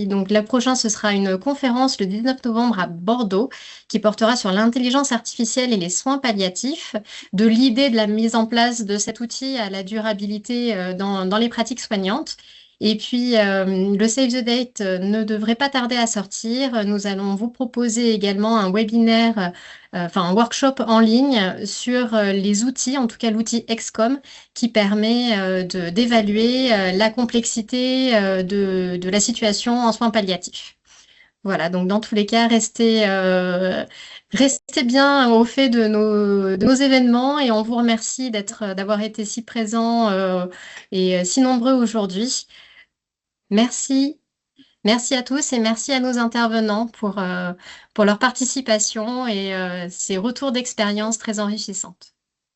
donc la prochaine ce sera une conférence le 19 novembre à Bordeaux qui portera sur l'intelligence artificielle et les soins palliatifs, de l'idée de la mise en place de cet outil à la durabilité dans les pratiques soignantes. Et puis, le Save the Date ne devrait pas tarder à sortir. Nous allons vous proposer également un webinaire, un workshop en ligne sur les outils, en tout cas l'outil XCOM, qui permet d'évaluer la complexité de la situation en soins palliatifs. Voilà, donc dans tous les cas, restez restez bien au fait de nos événements et on vous remercie d'avoir été si présents et si nombreux aujourd'hui. Merci. Merci à tous et merci à nos intervenants pour leur participation et ces retours d'expérience très enrichissantes.